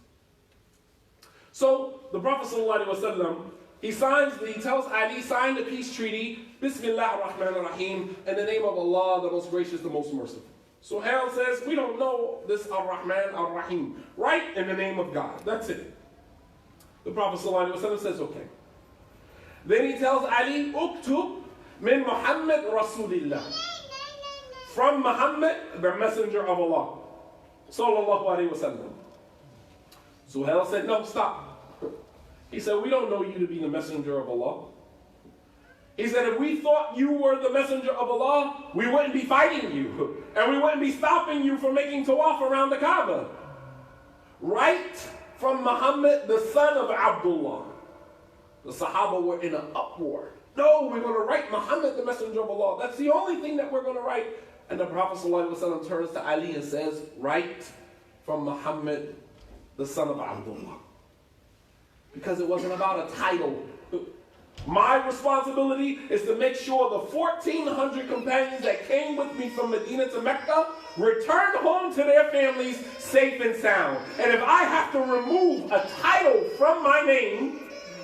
S2: So the Prophet ﷺ, he tells Ali, sign the peace treaty, Bismillah ar-Rahman ar-Rahim, in the name of Allah, the most gracious, the most merciful. So Harold says, we don't know this ar-Rahman ar-Rahim. Write in the name of God. That's it. The Prophet ﷺ says, okay. Then he tells Ali, Uktub min Muhammad Rasulillah. From Muhammad, the messenger of Allah. Sallallahu alayhi wa sallam. Suhail said, no, stop. He said, we don't know you to be the messenger of Allah. He said, if we thought you were the messenger of Allah, we wouldn't be fighting you. And we wouldn't be stopping you from making tawaf around the Kaaba. Right from Muhammad, the son of Abdullah. The Sahaba were in an uproar. No, we're going to write Muhammad, the messenger of Allah. That's the only thing that we're going to write. And the Prophet ﷺ turns to Ali and says, write from Muhammad, the son of Abdullah. Because it wasn't about a title. My responsibility is to make sure the 1,400 companions that came with me from Medina to Mecca returned home to their families safe and sound. And if I have to remove a title from my name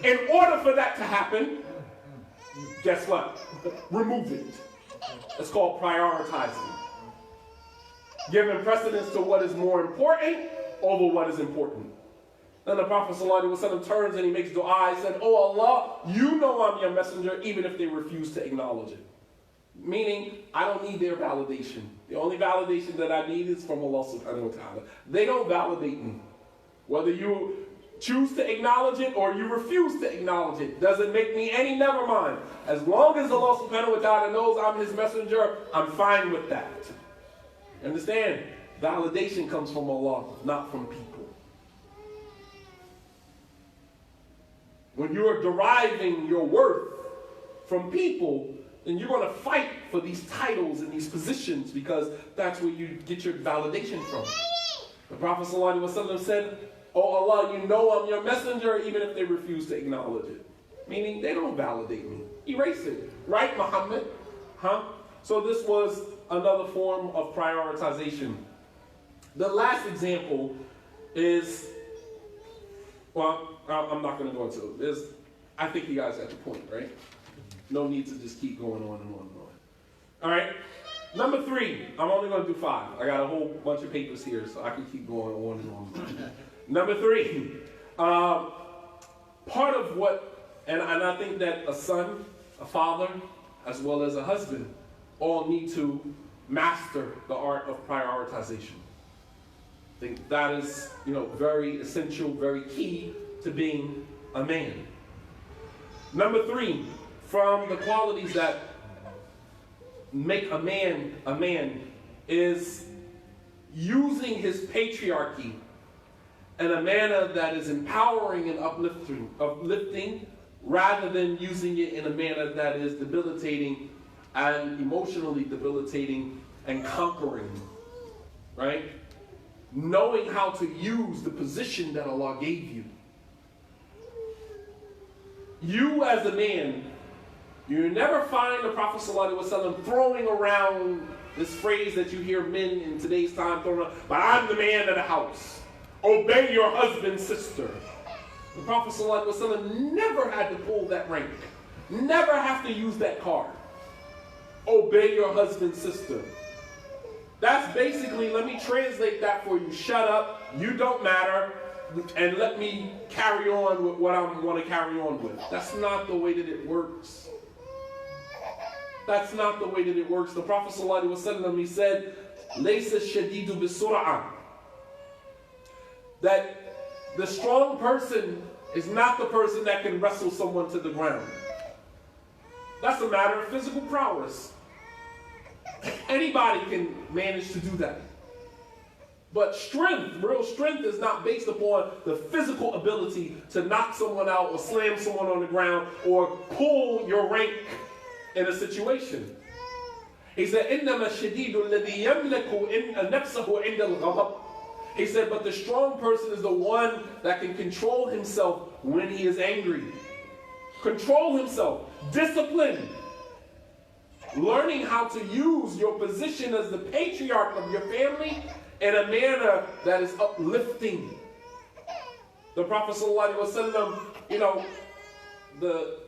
S2: in order for that to happen, guess what? Remove it. It's called prioritizing. Giving precedence to what is more important over what is important. Then the Prophet ﷺ turns and he makes dua. He said, oh Allah, you know I'm your messenger even if they refuse to acknowledge it. Meaning, I don't need their validation. The only validation that I need is from Allah subhanahu wa ta'ala. They don't validate me. Whether you choose to acknowledge it or you refuse to acknowledge it doesn't make me any, never mind. As long as Allah subhanahu wa ta'ala knows I'm his messenger, I'm fine with that. Understand? Validation comes from Allah, not from people. When you are deriving your worth from people, then you're going to fight for these titles and these positions because that's where you get your validation from. The Prophet ﷺ said, "Oh Allah, you know I'm your messenger even if they refuse to acknowledge it." Meaning they don't validate me. Erase it. Right, Muhammad? Huh? So this was another form of prioritization. The last example is, well, I'm not going to go into it. I think you guys got your point, right? No need to just keep going on and on and on. All right. Number 3. I'm only going to do 5. I got a whole bunch of papers here, so I can keep going on and on. Number 3. Part of what, and I think that a son, a father, as well as a husband, all need to master the art of prioritization. I think that is, very essential, very key to being a man. Number 3, from the qualities that make a man is using his patriarchy in a manner that is empowering and uplifting rather than using it in a manner that is debilitating and emotionally debilitating and conquering, right? Knowing how to use the position that Allah gave you. You as a man, you never find the Prophet ﷺ throwing around this phrase that you hear men in today's time throwing around, but I'm the man of the house. Obey your husband's sister. The Prophet ﷺ never had to pull that rank. Never have to use that card. Obey your husband's sister. That's basically, let me translate that for you. Shut up, you don't matter, and let me carry on with what I want to carry on with. That's not the way that it works. That's not the way that it works. The Prophet ﷺ, he said, "Laysa shadidu bisur'a." That the strong person is not the person that can wrestle someone to the ground. That's a matter of physical prowess. Anybody can manage to do that. But strength, real strength, is not based upon the physical ability to knock someone out or slam someone on the ground or pull your rank in a situation. He said, إِنَّمَا الشَّدِيدُ الَّذِي يَمْلَكُ نَفْسَهُ عِنْدَ الْغَضَبِ. He said, but the strong person is the one that can control himself when he is angry. Control himself. Discipline. Learning how to use your position as the patriarch of your family in a manner that is uplifting. The Prophet ﷺ, the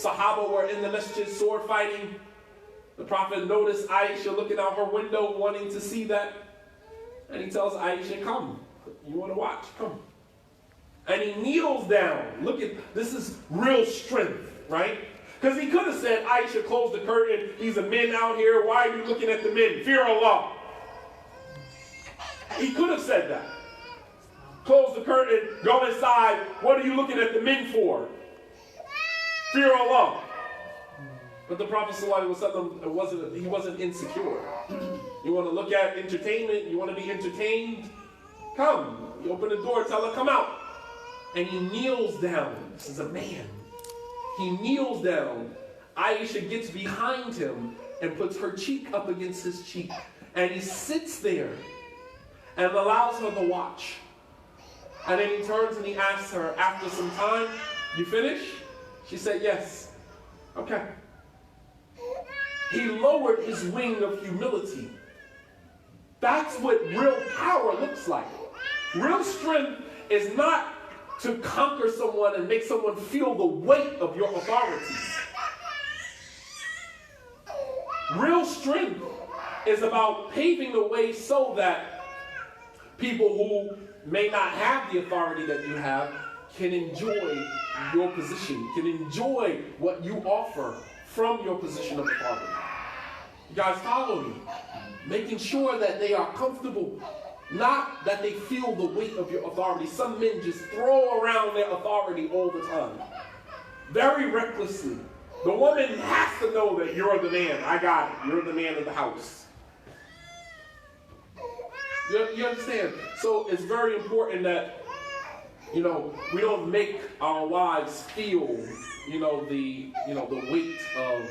S2: Sahaba were in the masjid sword fighting. The Prophet noticed Aisha looking out her window wanting to see that. And he tells Aisha, come. You want to watch? Come. And he kneels down. Look at, this is real strength, right? Because he could have said, Aisha, close the curtain. These are men out here. Why are you looking at the men? Fear Allah. He could have said that. Close the curtain. Go inside. What are you looking at the men for? Fear Allah. But the Prophet ﷺ, he wasn't insecure. You want to look at entertainment? You want to be entertained? Come. You open the door, tell her, come out. And he kneels down. This is a man. He kneels down. Aisha gets behind him and puts her cheek up against his cheek. And he sits there and allows her to watch. And then he turns and he asks her, after some time, you finish? She said, yes. Okay. He lowered his wing of humility. That's what real power looks like. Real strength is not to conquer someone and make someone feel the weight of your authority. Real strength is about paving the way so that people who may not have the authority that you have can enjoy your position, can enjoy what you offer from your position of authority. You guys follow me? Making sure that they are comfortable, not that they feel the weight of your authority. Some men just throw around their authority all the time, very recklessly. The woman has to know that you're the man. I got it. You're the man of the house. You understand? So it's very important that, we don't make our wives feel, the weight of,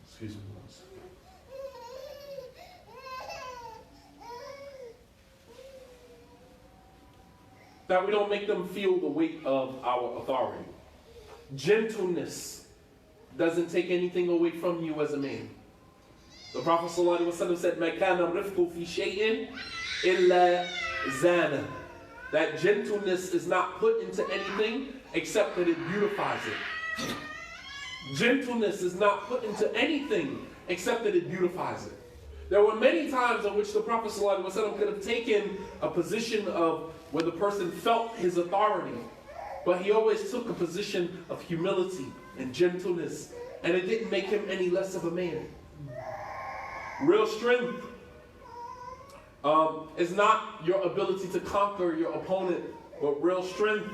S2: excuse me. That we don't make them feel the weight of our authority. Gentleness doesn't take anything away from you as a man. The Prophet ﷺ said, مَا كَانَ الرِّفْقُ فِي شَيْءٍ إِلَّا زَانَ. That gentleness is not put into anything except that it beautifies it. Gentleness is not put into anything except that it beautifies it. There were many times in which the Prophet ﷺ could have taken a position of where the person felt his authority, but he always took a position of humility and gentleness, and it didn't make him any less of a man. Real strength is not your ability to conquer your opponent, but real strength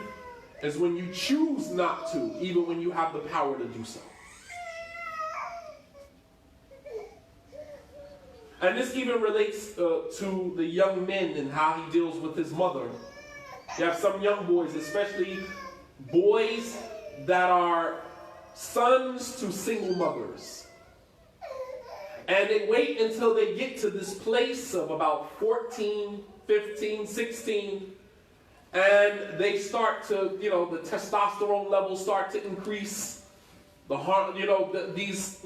S2: is when you choose not to, even when you have the power to do so. And this even relates to the young men and how he deals with his mother. You have some young boys, especially boys that are sons to single mothers. And they wait until they get to this place of about 14, 15, 16, and they start to, the testosterone levels start to increase. The heart, these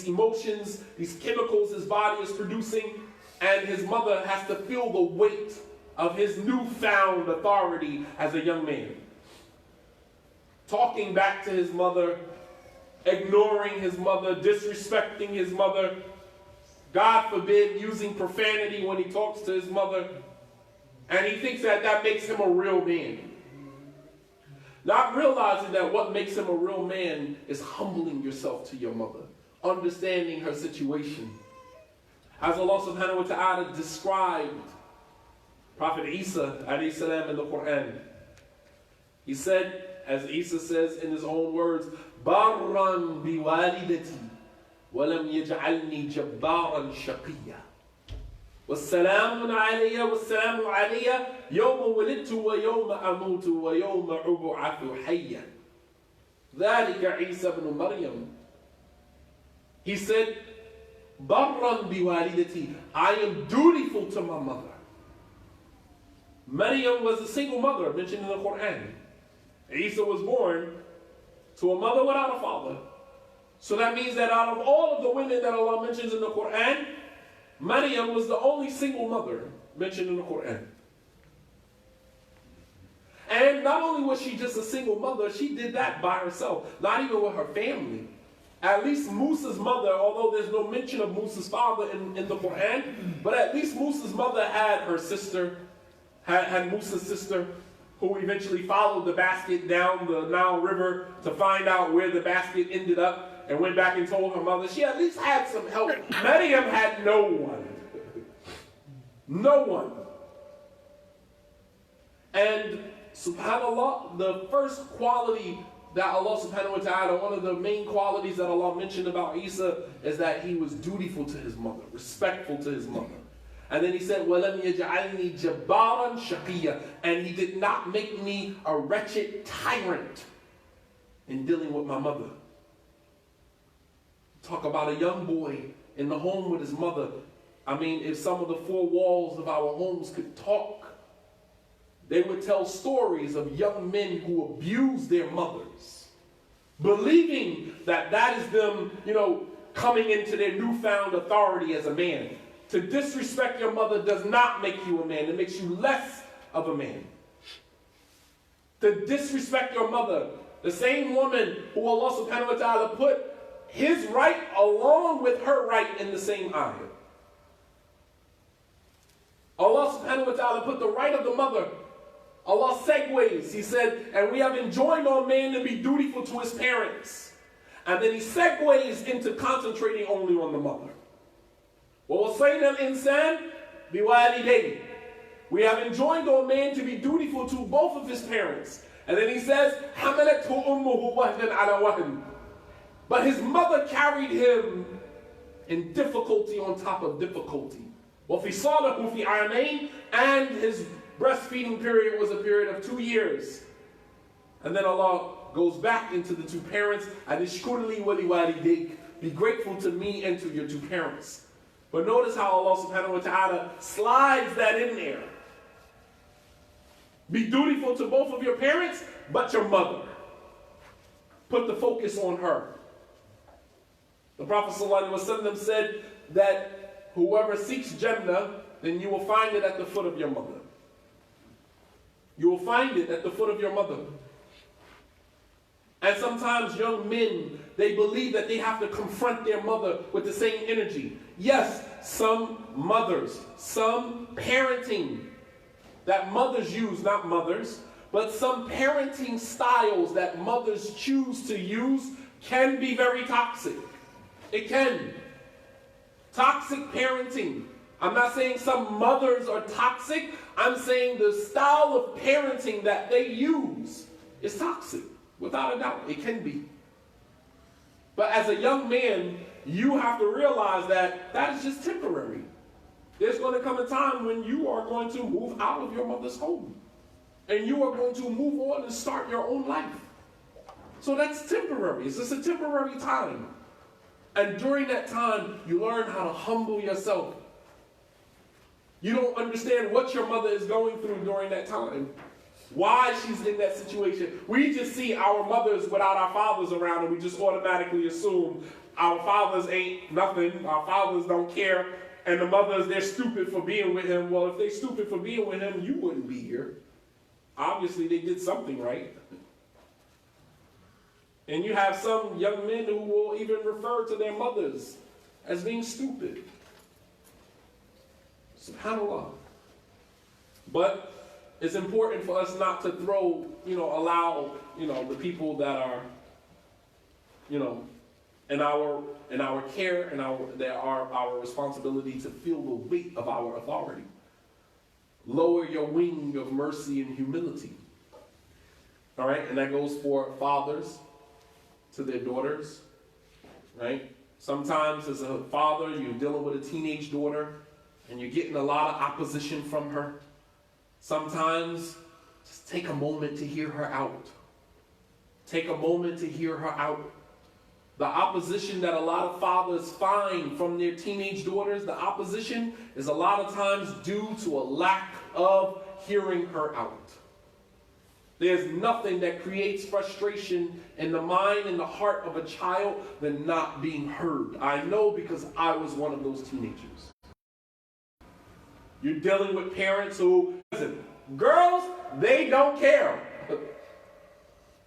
S2: emotions, these chemicals his body is producing, and his mother has to feel the weight of his newfound authority as a young man. Talking back to his mother, ignoring his mother, disrespecting his mother, God forbid, using profanity when he talks to his mother, and he thinks that makes him a real man. Not realizing that what makes him a real man is humbling yourself to your mother, understanding her situation. As Allah subhanahu wa ta'ala described Prophet Isa alayhi salam in the Quran, he said, as Isa says in his own words, "Barran biwalidati, walam yaj'alni jabbaran shaqiyya. والسلام علي والسلام علي يوم ولدت ويوم أموت ويوم أبعث حيا ذلك عيسى بن مريم." He said, "Barran biwalidati, I am dutiful to my mother." Maryam was a single mother mentioned in the Quran. Isa was born to a mother without a father. So that means that out of all of the women that Allah mentions in the Quran, Maryam was the only single mother mentioned in the Quran. And not only was she just a single mother, she did that by herself, not even with her family. At least Musa's mother, although there's no mention of Musa's father in the Quran, but at least Musa's mother had her sister, had Musa's sister, who eventually followed the basket down the Nile River to find out where the basket ended up, and went back and told her mother. She at least had some help. Maryam had no one. No one. And subhanAllah, the first quality that Allah subhanahu wa ta'ala, one of the main qualities that Allah mentioned about Isa is that he was dutiful to his mother, respectful to his mother. And then he said, وَلَمْ يَجْعَلْنِي جَبَّارًا شَقِيًّا, and he did not make me a wretched tyrant in dealing with my mother. Talk about a young boy in the home with his mother. I mean, if some of the four walls of our homes could talk, they would tell stories of young men who abused their mothers, believing that that is them, coming into their newfound authority as a man. To disrespect your mother does not make you a man. It makes you less of a man. To disrespect your mother, the same woman who Allah subhanahu wa ta'ala put his right along with her right in the same ayah. Allah subhanahu wa ta'ala put the right of the mother. Allah segues. He said, and we have enjoined on man to be dutiful to his parents. And then he segues into concentrating only on the mother. وَوَصَّيْنَا الْإِنسَانَ بِوَالِدَيْهِ. We have enjoined on man to be dutiful to both of his parents. And then he says, حَمَلَتْهُ أُمُّهُ وَهْنًا عَلَى وَهْنٍ. But his mother carried him in difficulty on top of difficulty. وَفِصَالَهُ فِي عَامَيْنِ. And his breastfeeding period was a period of 2 years. And then Allah goes back into the two parents. أَنِشْكُرْ لِي وَلِوَالِدَيْكَ. Be grateful to me and to your two parents. But notice how Allah subhanahu wa ta'ala slides that in there. Be dutiful to both of your parents, but your mother. Put the focus on her. The Prophet ﷺ said that whoever seeks Jannah, then you will find it at the foot of your mother. You will find it at the foot of your mother. And sometimes young men, they believe that they have to confront their mother with the same energy. Yes, some mothers, some parenting that mothers use, not mothers, but some parenting styles that mothers choose to use can be very toxic. It can. Toxic parenting. I'm not saying some mothers are toxic. I'm saying the style of parenting that they use is toxic. Without a doubt, it can be. But as a young man, you have to realize that that is just temporary. There's going to come a time when you are going to move out of your mother's home. And you are going to move on and start your own life. So that's temporary. It's just a temporary time. And during that time, you learn how to humble yourself. You don't understand what your mother is going through during that time. Why she's in that situation. We just see our mothers without our fathers around, and we just automatically assume our fathers ain't nothing. Our fathers don't care. And the mothers, they're stupid for being with him. Well, if they're stupid for being with him, you wouldn't be here. Obviously, they did something right. And you have some young men who will even refer to their mothers as being stupid. SubhanAllah. But it's important for us not to allow, the people that are, in our care and that are our responsibility to feel the weight of our authority. Lower your wing of mercy and humility. All right, and that goes for fathers to their daughters, right? Sometimes as a father, you're dealing with a teenage daughter and you're getting a lot of opposition from her. Sometimes just take a moment to hear her out. Take a moment to hear her out. The opposition that a lot of fathers find from their teenage daughters, the opposition is a lot of times due to a lack of hearing her out. There's nothing that creates frustration in the mind and the heart of a child than not being heard. I know because I was one of those teenagers. You're dealing with parents who, listen, girls, they don't care.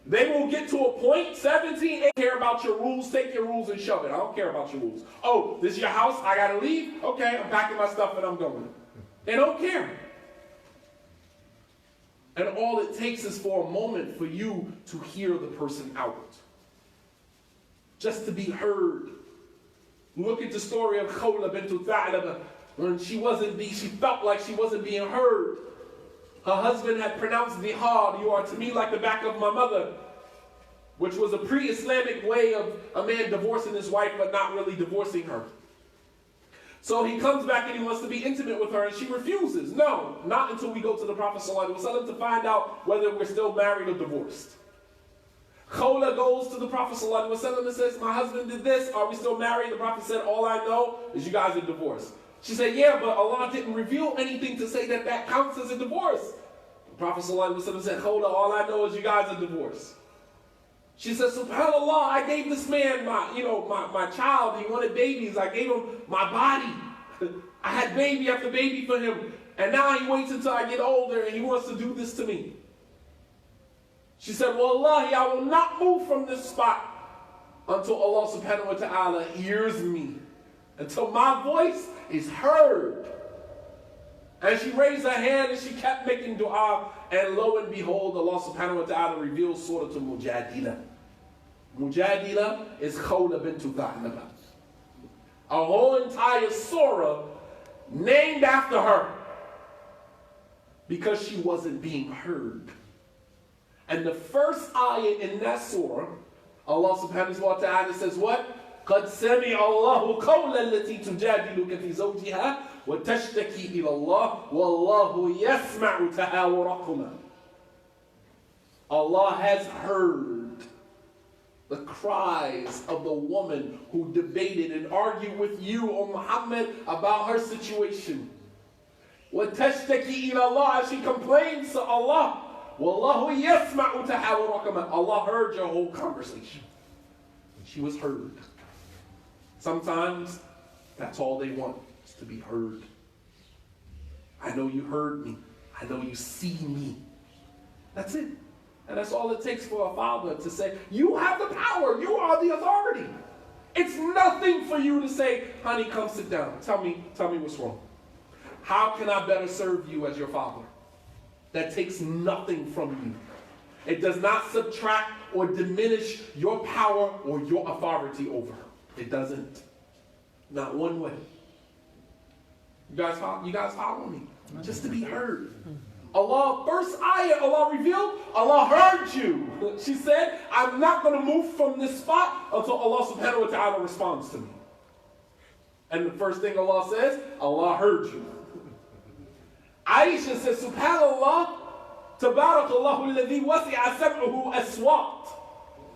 S2: They will get to a point, 17, they care about your rules, take your rules and shove it. I don't care about your rules. Oh, this is your house, I gotta leave? Okay, I'm packing my stuff and I'm going. They don't care. And all it takes is for a moment for you to hear the person out. Just to be heard. Look at the story of Khawla bint Tha'laba. When she felt like she wasn't being heard. Her husband had pronounced Zihar, you are to me like the back of my mother, which was a pre-Islamic way of a man divorcing his wife but not really divorcing her. So he comes back and he wants to be intimate with her and she refuses. No, not until we go to the Prophet ﷺ to find out whether we're still married or divorced. Khawla goes to the Prophet ﷺ and says, my husband did this, are we still married? The Prophet said, all I know is you guys are divorced. She said, yeah, but Allah didn't reveal anything to say that that counts as a divorce. The Prophet ﷺ said, Khawla, all I know is you guys are divorced. She said, SubhanAllah, I gave this man my child. He wanted babies. I gave him my body. I had baby after baby for him. And now he waits until I get older and he wants to do this to me. She said, Wallahi, I will not move from this spot until Allah subhanahu wa ta'ala hears me. Until my voice is heard. And she raised her hand and she kept making dua. And lo and behold, Allah subhanahu wa ta'ala revealed Surah Al-Mujadila. Mujadila is Khawla bintu Tha'laba. A whole entire surah named after her. Because she wasn't being heard. And the first ayah in that surah, Allah subhanahu wa ta'ala says what? قَدْ سَمِعَ اللَّهُ قَوْلَ الَّتِي تُجَادِلُكَ فِي زَوْجِهَا وَتَشْتَكِي إِلَى اللَّهِ وَاللَّهُ يَسْمَعُ تَحَاوُرَكُمَا. Allah has heard the cries of the woman who debated and argued with you, O Muhammad, about her situation. وَتَشْتَكِي إِلَى اللَّهِ, as she complains to Allah. وَاللَّهُ يَسْمَعُ تَحَاوُرَكُمَا. Allah heard your whole conversation. She was heard. Sometimes that's all they want, is to be heard. I know you heard me. I know you see me. That's it. And that's all it takes for a father to say, you have the power. You are the authority. It's nothing for you to say, honey, come sit down. Tell me what's wrong. How can I better serve you as your father? That takes nothing from you. It does not subtract or diminish your power or your authority over her. It doesn't. Not one way. You guys follow me? Just to be heard. Allah, first ayah Allah revealed, Allah heard you. She said, I'm not going to move from this spot until Allah subhanahu wa ta'ala responds to me. And the first thing Allah says, Allah heard you. Aisha says, subhanallah, tabarakallahu alladhi wasi'a sam'uhu aswat.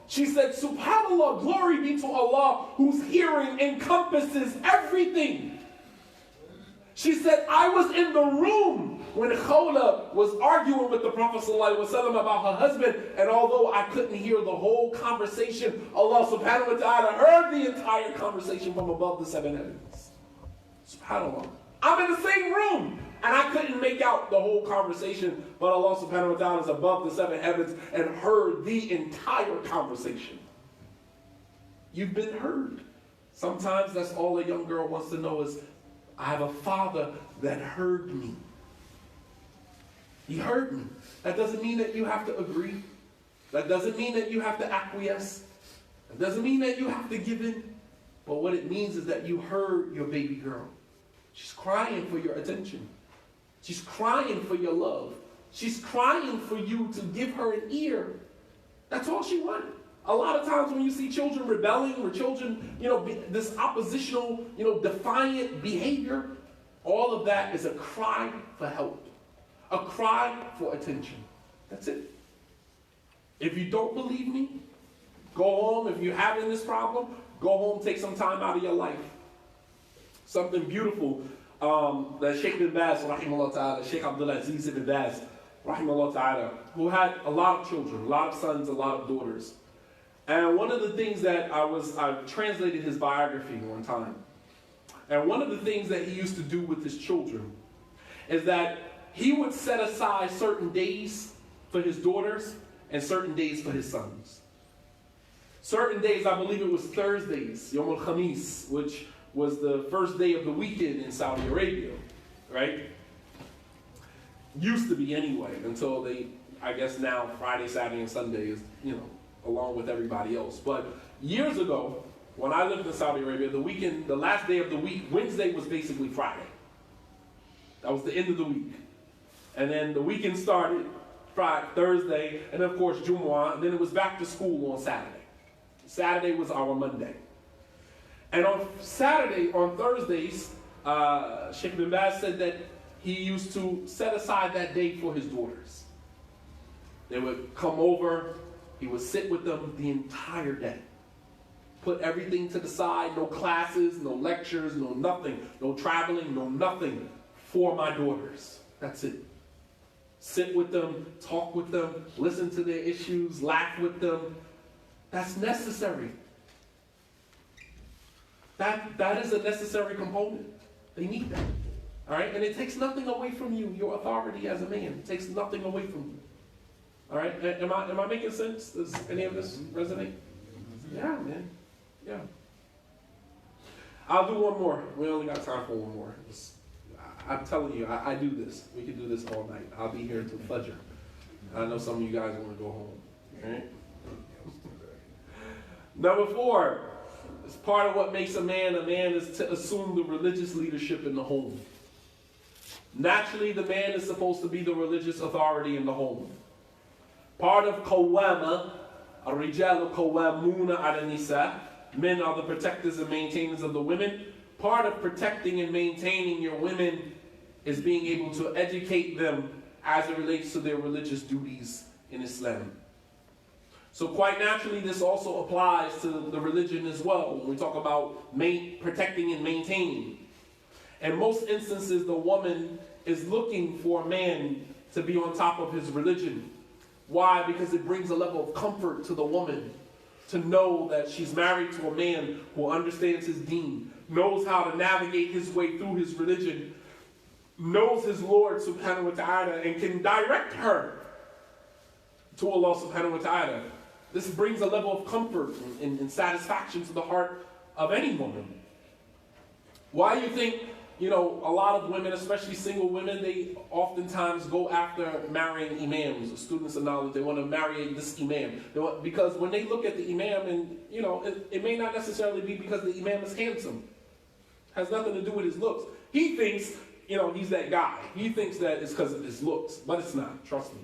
S2: She said, subhanallah, glory be to Allah, whose hearing encompasses everything. She said, I was in the room when Khawla was arguing with the Prophet ﷺ about her husband, and although I couldn't hear the whole conversation, Allah subhanahu wa ta'ala heard the entire conversation from above the seven heavens. SubhanAllah. I'm in the same room, and I couldn't make out the whole conversation, but Allah subhanahu wa ta'ala is above the seven heavens and heard the entire conversation. You've been heard. Sometimes that's all a young girl wants to know is, I have a father that heard me. He heard me. That doesn't mean that you have to agree. That doesn't mean that you have to acquiesce. That doesn't mean that you have to give in. But what it means is that you heard your baby girl. She's crying for your attention. She's crying for your love. She's crying for you to give her an ear. That's all she wanted. A lot of times when you see children rebelling or children, this oppositional, defiant behavior, all of that is a cry for help. A cry for attention. That's it. If you don't believe me, go home. If you're having this problem, go home, take some time out of your life. Something beautiful that Sheikh bin Baz, rahimahullah ta'ala, Sheikh Abdul Aziz ibn Baz, rahimahullah ta'ala, who had a lot of children, a lot of sons, a lot of daughters. And one of the things that I translated his biography one time. And one of the things that he used to do with his children is that he would set aside certain days for his daughters and certain days for his sons. Certain days, I believe it was Thursdays, Yom al-Khamis, which was the first day of the weekend in Saudi Arabia, right? Used to be anyway, until I guess now Friday, Saturday, and Sunday is, along with everybody else. But years ago, when I lived in Saudi Arabia, the weekend, the last day of the week, Wednesday was basically Friday. That was the end of the week. And then the weekend started Friday, Thursday, and of course Jumu'ah, and then it was back to school on Saturday. Saturday was our Monday. And on Thursdays, Sheikh bin Baz said that he used to set aside that day for his daughters. They would come over, he would sit with them the entire day. Put everything to the side, no classes, no lectures, no nothing, no traveling, no nothing for my daughters. That's it. Sit with them, talk with them, listen to their issues, laugh with them. That's necessary. That is a necessary component. They need that. All right? And it takes nothing away from you, your authority as a man. It takes nothing away from you. All right? Am I making sense? Does any of this resonate? Yeah, man. Yeah. I'll do one more. We only got time for one more. I'm telling you, I do this. We can do this all night. I'll be here until Fajr. I know some of you guys want to go home. Right? Number 4, it's part of what makes a man is to assume the religious leadership in the home. Naturally, the man is supposed to be the religious authority in the home. Part of qawwama, الرجال قوامون على النساء, men are the protectors and maintainers of the women. Part of protecting and maintaining your women is being able to educate them as it relates to their religious duties in Islam. So quite naturally, this also applies to the religion as well, when we talk about protecting and maintaining. In most instances, the woman is looking for a man to be on top of his religion. Why? Because it brings a level of comfort to the woman to know that she's married to a man who understands his deen, knows how to navigate his way through his religion, knows his Lord subhanahu wa ta'ala, and can direct her to Allah subhanahu wa ta'ala. This brings a level of comfort and satisfaction to the heart of any woman. Why do you think, a lot of women, especially single women, they oftentimes go after marrying imams, or students of knowledge? They want to marry this imam. Because when they look at the imam, and it may not necessarily be because the imam is handsome. It has nothing to do with his looks. He thinks, he's that guy. He thinks that it's because of his looks, but it's not. Trust me.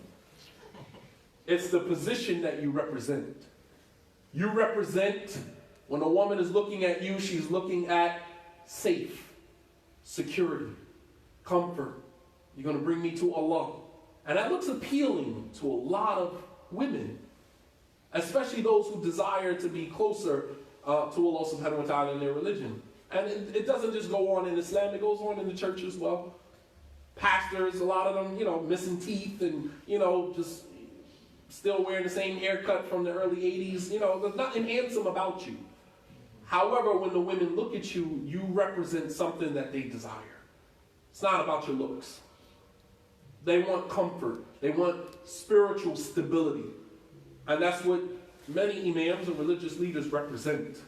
S2: It's the position that you represent. You represent, when a woman is looking at you, she's looking at safe, security, comfort. You're going to bring me to Allah. And that looks appealing to a lot of women, especially those who desire to be closer to Allah subhanahu wa ta'ala in their religion. And it doesn't just go on in Islam, it goes on in the church as well. Pastors, a lot of them, missing teeth and, just still wearing the same haircut from the early 80s. There's nothing handsome about you. However, when the women look at you, you represent something that they desire. It's not about your looks. They want comfort. They want spiritual stability. And that's what many imams and religious leaders represent.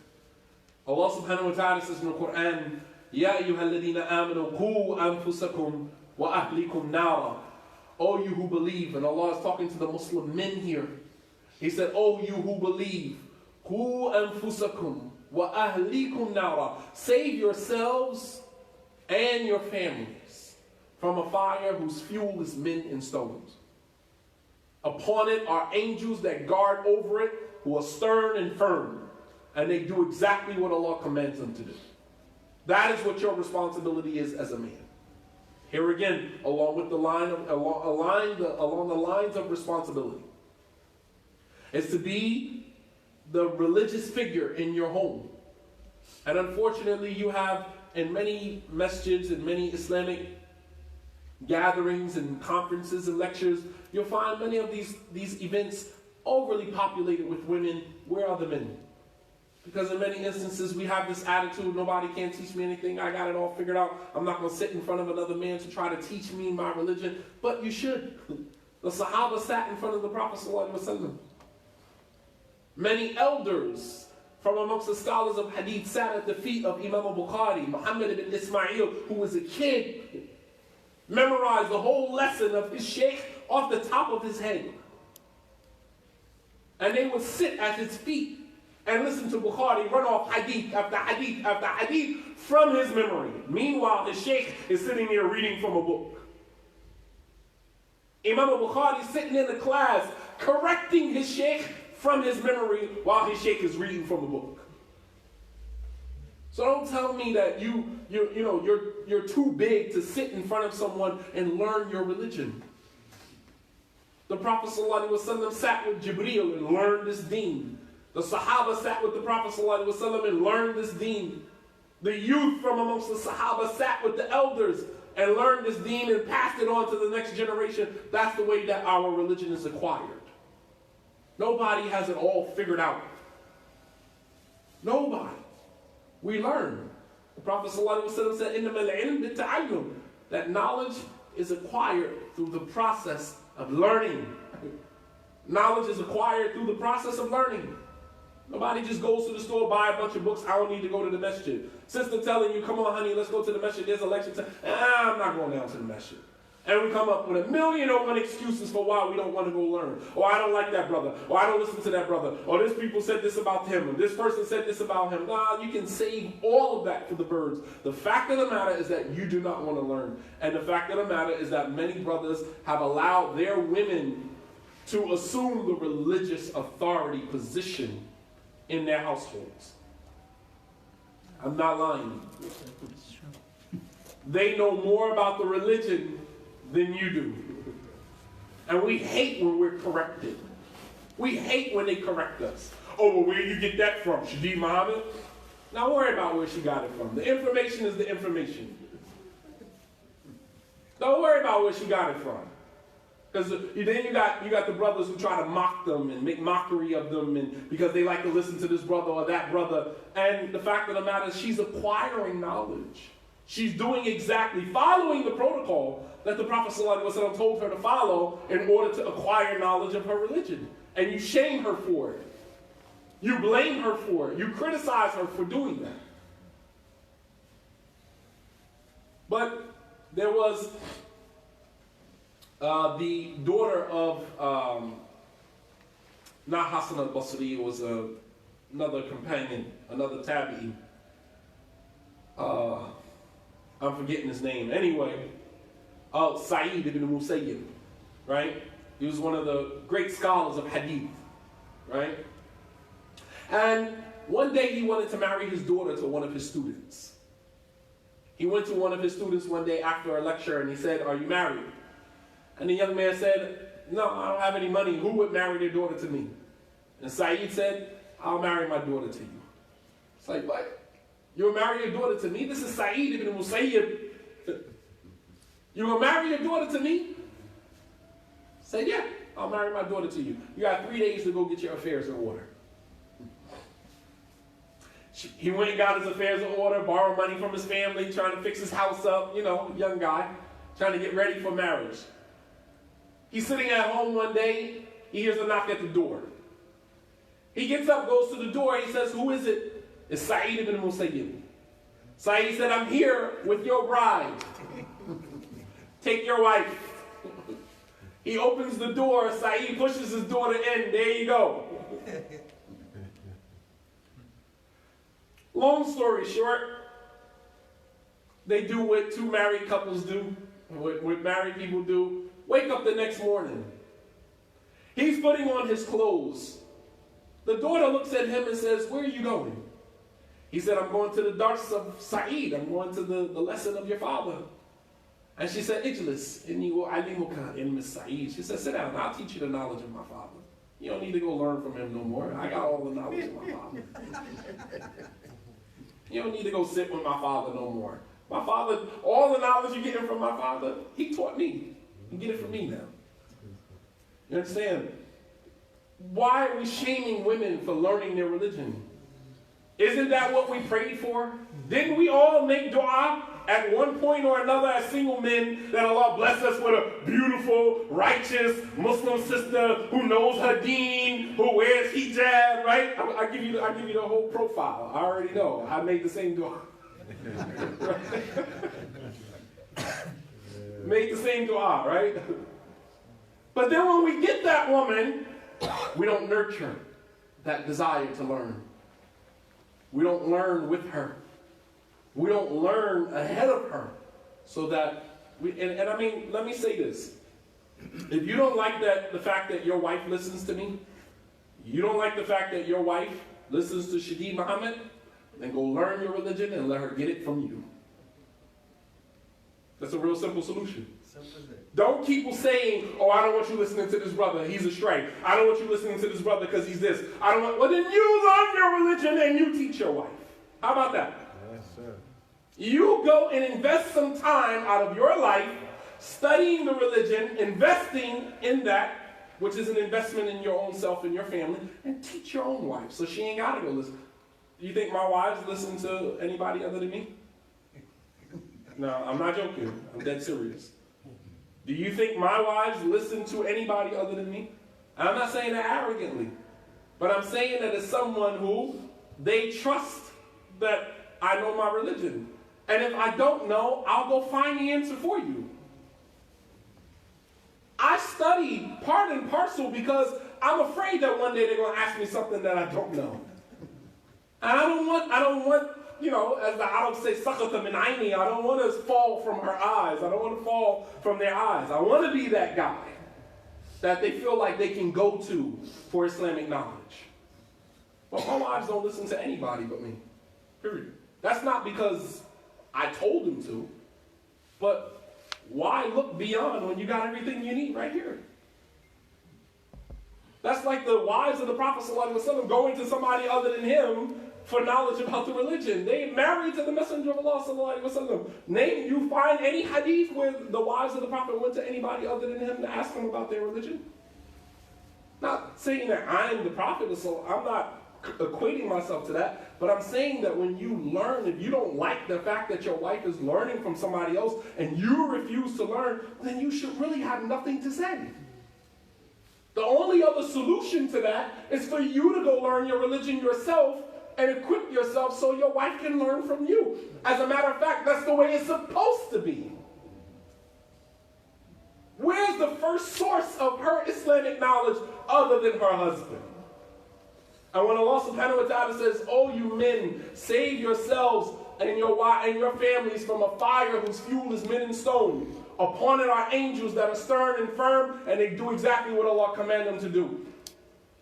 S2: Allah subhanahu wa ta'ala says in the Quran, Ya ayyuhalladhina amanu qu anfusakum wa ahlikum nara. O you who believe, and Allah is talking to the Muslim men here. He said, O you who believe, qu anfusakum wa ahlikum nara. Save yourselves and your families from a fire whose fuel is men and stones. Upon it are angels that guard over it, who are stern and firm, and they do exactly what Allah commands them to do. That is what your responsibility is as a man. Here again, along the lines of responsibility, is to be the religious figure in your home. And unfortunately, you have in many masjids and many Islamic gatherings and conferences and lectures, you'll find many of these events overly populated with women. Where are the men? Because in many instances, we have this attitude, nobody can teach me anything, I got it all figured out, I'm not going to sit in front of another man to try to teach me my religion. But you should. The Sahaba sat in front of the Prophet ﷺ. Many elders from amongst the scholars of Hadith sat at the feet of Imam al-Bukhari. Muhammad ibn Ismail, who was a kid, memorized the whole lesson of his sheikh off the top of his head. And they would sit at his feet and listen to Bukhari run off hadith after hadith after hadith from his memory. Meanwhile, his sheikh is sitting there reading from a book. Imam al-Bukhari is sitting in the class correcting his sheikh from his memory while his sheikh is reading from a book. So don't tell me that you're too big to sit in front of someone and learn your religion. The Prophet ﷺ sat with Jibreel and learned this deen. The Sahaba sat with the Prophet ﷺ and learned this deen. The youth from amongst the Sahaba sat with the elders and learned this deen and passed it on to the next generation. That's the way that our religion is acquired. Nobody has it all figured out. Nobody. We learn. The Prophet ﷺ said, إِنَّمَا الْعِلْمُ بِالتَّعَلُّمِ, that knowledge is acquired through the process of learning. Knowledge is acquired through the process of learning. Nobody just goes to the store, buy a bunch of books. I don't need to go to the masjid. Sister telling you, come on, honey, let's go to the masjid. There's a lecture time. I'm not going down to the masjid. And we come up with 1,000,001 excuses for why we don't want to go learn. Or I don't like that brother. Or I don't listen to that brother. Or this people said this about him. And this person said this about him. Nah, you can save all of that for the birds. The fact of the matter is that you do not want to learn. And the fact of the matter is that many brothers have allowed their women to assume the religious authority position in their households. I'm not lying. They know more about the religion than you do. And we hate when we're corrected. We hate when they correct us. Oh, well, where you get that from? Shadi Muhammad? Now worry about where she got it from. The information is the information. Don't worry about where she got it from. Because then you got the brothers who try to mock them and make mockery of them and because they like to listen to this brother or that brother. And the fact of the matter is she's acquiring knowledge. She's doing exactly, following the protocol that the Prophet ﷺ told her to follow in order to acquire knowledge of her religion. And you shame her for it. You blame her for it. You criticize her for doing that. But there was the daughter of, not Hassan al-Basri, it was another companion, another tabi'i. I'm forgetting his name. Anyway, Sa'id ibn Musayyib, right? He was one of the great scholars of hadith, right? And one day he wanted to marry his daughter to one of his students. He went to one of his students one day after a lecture and he said, "Are you married?" And the young man said, "No, I don't have any money. Who would marry their daughter to me?" And Sa'id said, "I'll marry my daughter to you." It's like, what? You'll marry your daughter to me? This is Sa'id ibn Musayyib. You will marry your daughter to me? Say, yeah, I'll marry my daughter to you. You got 3 days to go get your affairs in order. He went and got his affairs in order, borrowed money from his family, trying to fix his house up, young guy, trying to get ready for marriage. He's sitting at home one day, he hears a knock at the door. He gets up, goes to the door, he says, "Who is it?" It's Sa'id ibn Musayyib. Sa'id said, "I'm here with your bride. Take your wife." He opens the door, Sa'id pushes his daughter in, there you go. Long story short, they do what two married couples do, what married people do. Wake up the next morning. He's putting on his clothes. The daughter looks at him and says, "Where are you going?" He said, "I'm going to the dars of Sa'id. I'm going to the lesson of your father." And she said, "Ijlis, inni u'allimuka ilm Sa'id." She said, "Sit down, I'll teach you the knowledge of my father. You don't need to go learn from him no more. I got all the knowledge of my father. You don't need to go sit with my father no more. My father, all the knowledge you're getting from my father, he taught me. You get it from me now." You understand? Why are we shaming women for learning their religion? Isn't that what we prayed for? Didn't we all make dua at one point or another as single men that Allah bless us with a beautiful, righteous Muslim sister who knows her deen, who wears hijab, right? I give you the whole profile. I already know. I made the same dua. Made the same dua, right? But then when we get that woman, we don't nurture that desire to learn. We don't learn with her. We don't learn ahead of her. So that and I mean, let me say this. If you don't like the fact that your wife listens to me, you don't like the fact that your wife listens to Shadi Muhammad, then go learn your religion and let her get it from you. That's a real simple solution. Don't keep saying, "Oh, I don't want you listening to this brother, he's astray. I don't want you listening to this brother because he's this. I don't want." Well, then you love your religion and you teach your wife. How about that?
S1: Yes, sir.
S2: You go and invest some time out of your life studying the religion, investing in that, which is an investment in your own self and your family, and teach your own wife so she ain't got to go listen. Do you think my wives listen to anybody other than me? No, I'm not joking. I'm dead serious. Do you think my wives listen to anybody other than me? And I'm not saying that arrogantly. But I'm saying that as someone who they trust that I know my religion. And if I don't know, I'll go find the answer for you. I study part and parcel because I'm afraid that one day they're going to ask me something that I don't know. And I don't want, you know, as the Arabs say, sakata min aini, I don't want to fall from her eyes. I don't want to fall from their eyes. I want to be that guy that they feel like they can go to for Islamic knowledge. But my wives don't listen to anybody but me. Period. That's not because I told them to, but why look beyond when you got everything you need right here? That's like the wives of the Prophet ﷺ going to somebody other than him for knowledge about the religion. They married to the Messenger of Allah ﷺ. Name, you find any hadith where the wives of the Prophet went to anybody other than him to ask them about their religion? Not saying that I'm the Prophet, so I'm not equating myself to that, but I'm saying that when you learn, if you don't like the fact that your wife is learning from somebody else and you refuse to learn, then you should really have nothing to say. The only other solution to that is for you to go learn your religion yourself and equip yourself so your wife can learn from you. As a matter of fact, that's the way it's supposed to be. Where's the first source of her Islamic knowledge other than her husband? And when Allah subhanahu wa ta'ala says, "Oh, you men, save yourselves and your families from a fire whose fuel is men and stone. Upon it are angels that are stern and firm, and they do exactly what Allah commanded them to do."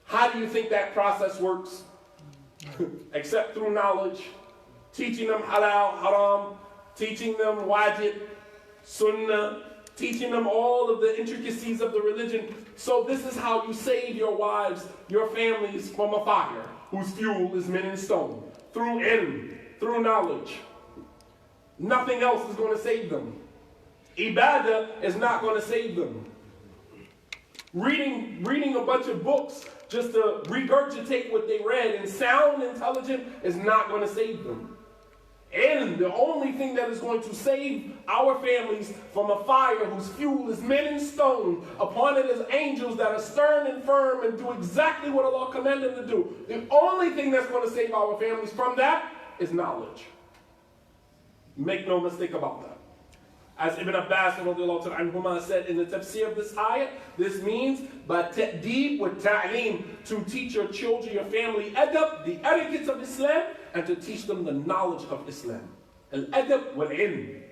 S2: How do you think that process works? Except through knowledge, teaching them halal, haram, teaching them wajib, sunnah, teaching them all of the intricacies of the religion. So this is how you save your wives, your families from a fire whose fuel is men and stone. Through ilm, through knowledge. Nothing else is going to save them. Ibadah is not going to save them. Reading a bunch of books just to regurgitate what they read and sound intelligent is not going to save them. And the only thing that is going to save our families from a fire whose fuel is men and stone, upon it is angels that are stern and firm and do exactly what Allah commanded them to do. The only thing that's going to save our families from that is knowledge. Make no mistake about that. As Ibn Abbas anhuma said in the tafsir of this ayah, this means by ta'deeb wa ta'aleem, to teach your children, your family, adab, the etiquettes of Islam, and to teach them the knowledge of Islam. Al-adab wal-ilm.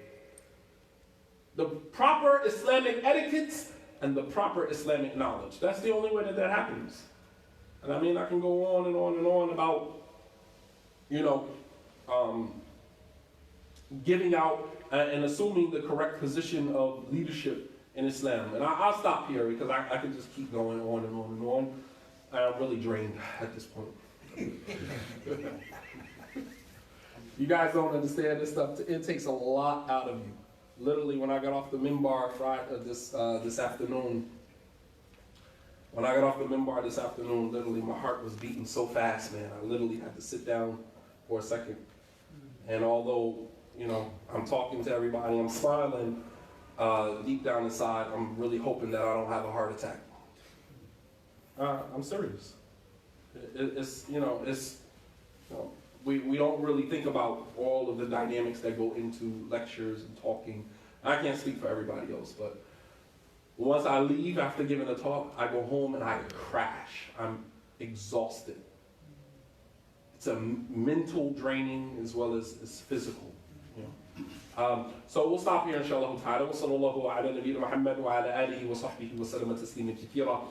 S2: The proper Islamic etiquettes and the proper Islamic knowledge. That's the only way that happens. And I mean, I can go on and on and on about, giving out and assuming the correct position of leadership in Islam. And I'll stop here because I could just keep going on and on and on. I'm really drained at this point. You guys don't understand this stuff. It takes a lot out of you. Literally, when I got off the minbar this afternoon, literally my heart was beating so fast, man. I literally had to sit down for a second. And although, I'm talking to everybody, I'm smiling, deep down inside, I'm really hoping that I don't have a heart attack. I'm serious. We don't really think about all of the dynamics that go into lectures and talking. I can't speak for everybody else, but once I leave after giving a talk, I go home and I crash. I'm exhausted. It's a mental draining as well as physical. So we'll stop here, inshallah ta'ala. Wa sallallahu ala nabiyyina Muhammad wa ala alihi wa sahbihi wa sallam tasliman kathira.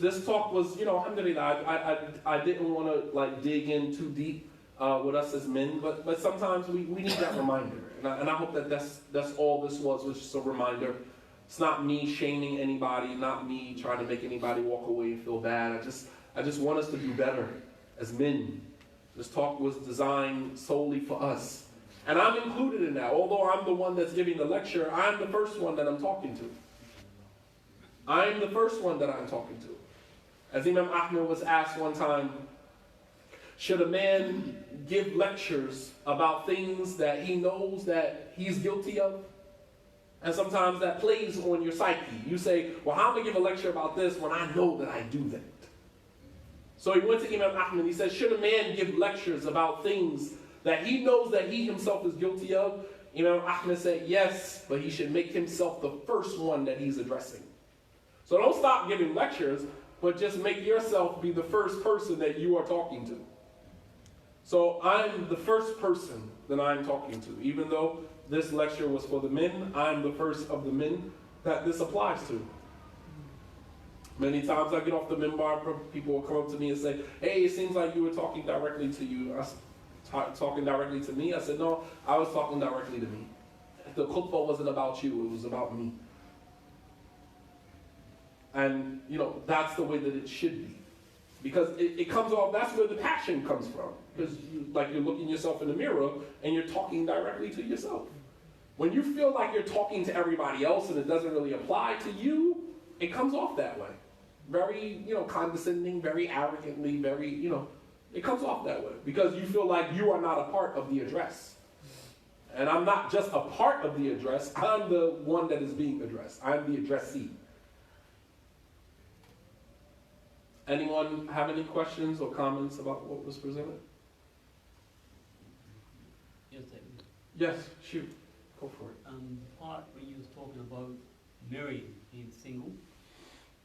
S2: This talk was, alhamdulillah, I didn't want to dig in too deep with us as men, but sometimes we need that reminder. And I hope that that's all this was just a reminder. It's not me shaming anybody, not me trying to make anybody walk away and feel bad. I just want us to do better as men. This talk was designed solely for us. And I'm included in that. Although I'm the one that's giving the lecture, I'm the first one that I'm talking to. I'm the first one that I'm talking to. As Imam Ahmed was asked one time, should a man give lectures about things that he knows that he's guilty of? And sometimes that plays on your psyche. You say, well, how am I going to give a lecture about this when I know that I do that? So he went to Imam Ahmed. He said, should a man give lectures about things that he knows that he himself is guilty of? Imam Ahmed said, yes, but he should make himself the first one that he's addressing. So don't stop giving lectures, but just make yourself be the first person that you are talking to. So I'm the first person that I'm talking to. Even though this lecture was for the men, I'm the first of the men that this applies to. Many times I get off the minbar, people will come up to me and say, hey, it seems like you were talking directly to you. Talking directly to me? I said, no, I was talking directly to me. The khutbah wasn't about you, it was about me. And, that's the way that it should be. Because it comes off, that's where the passion comes from. Because you're looking yourself in the mirror and you're talking directly to yourself. When you feel like you're talking to everybody else and it doesn't really apply to you, it comes off that way. Very, condescending, very arrogantly, very, it comes off that way. Because you feel like you are not a part of the address. And I'm not just a part of the address, I'm the one that is being addressed. I'm the addressee. Anyone have any questions or comments about what was presented?
S1: Yes, David.
S2: Yes, shoot. Go for it.
S1: Part when you was talking about Mary being single,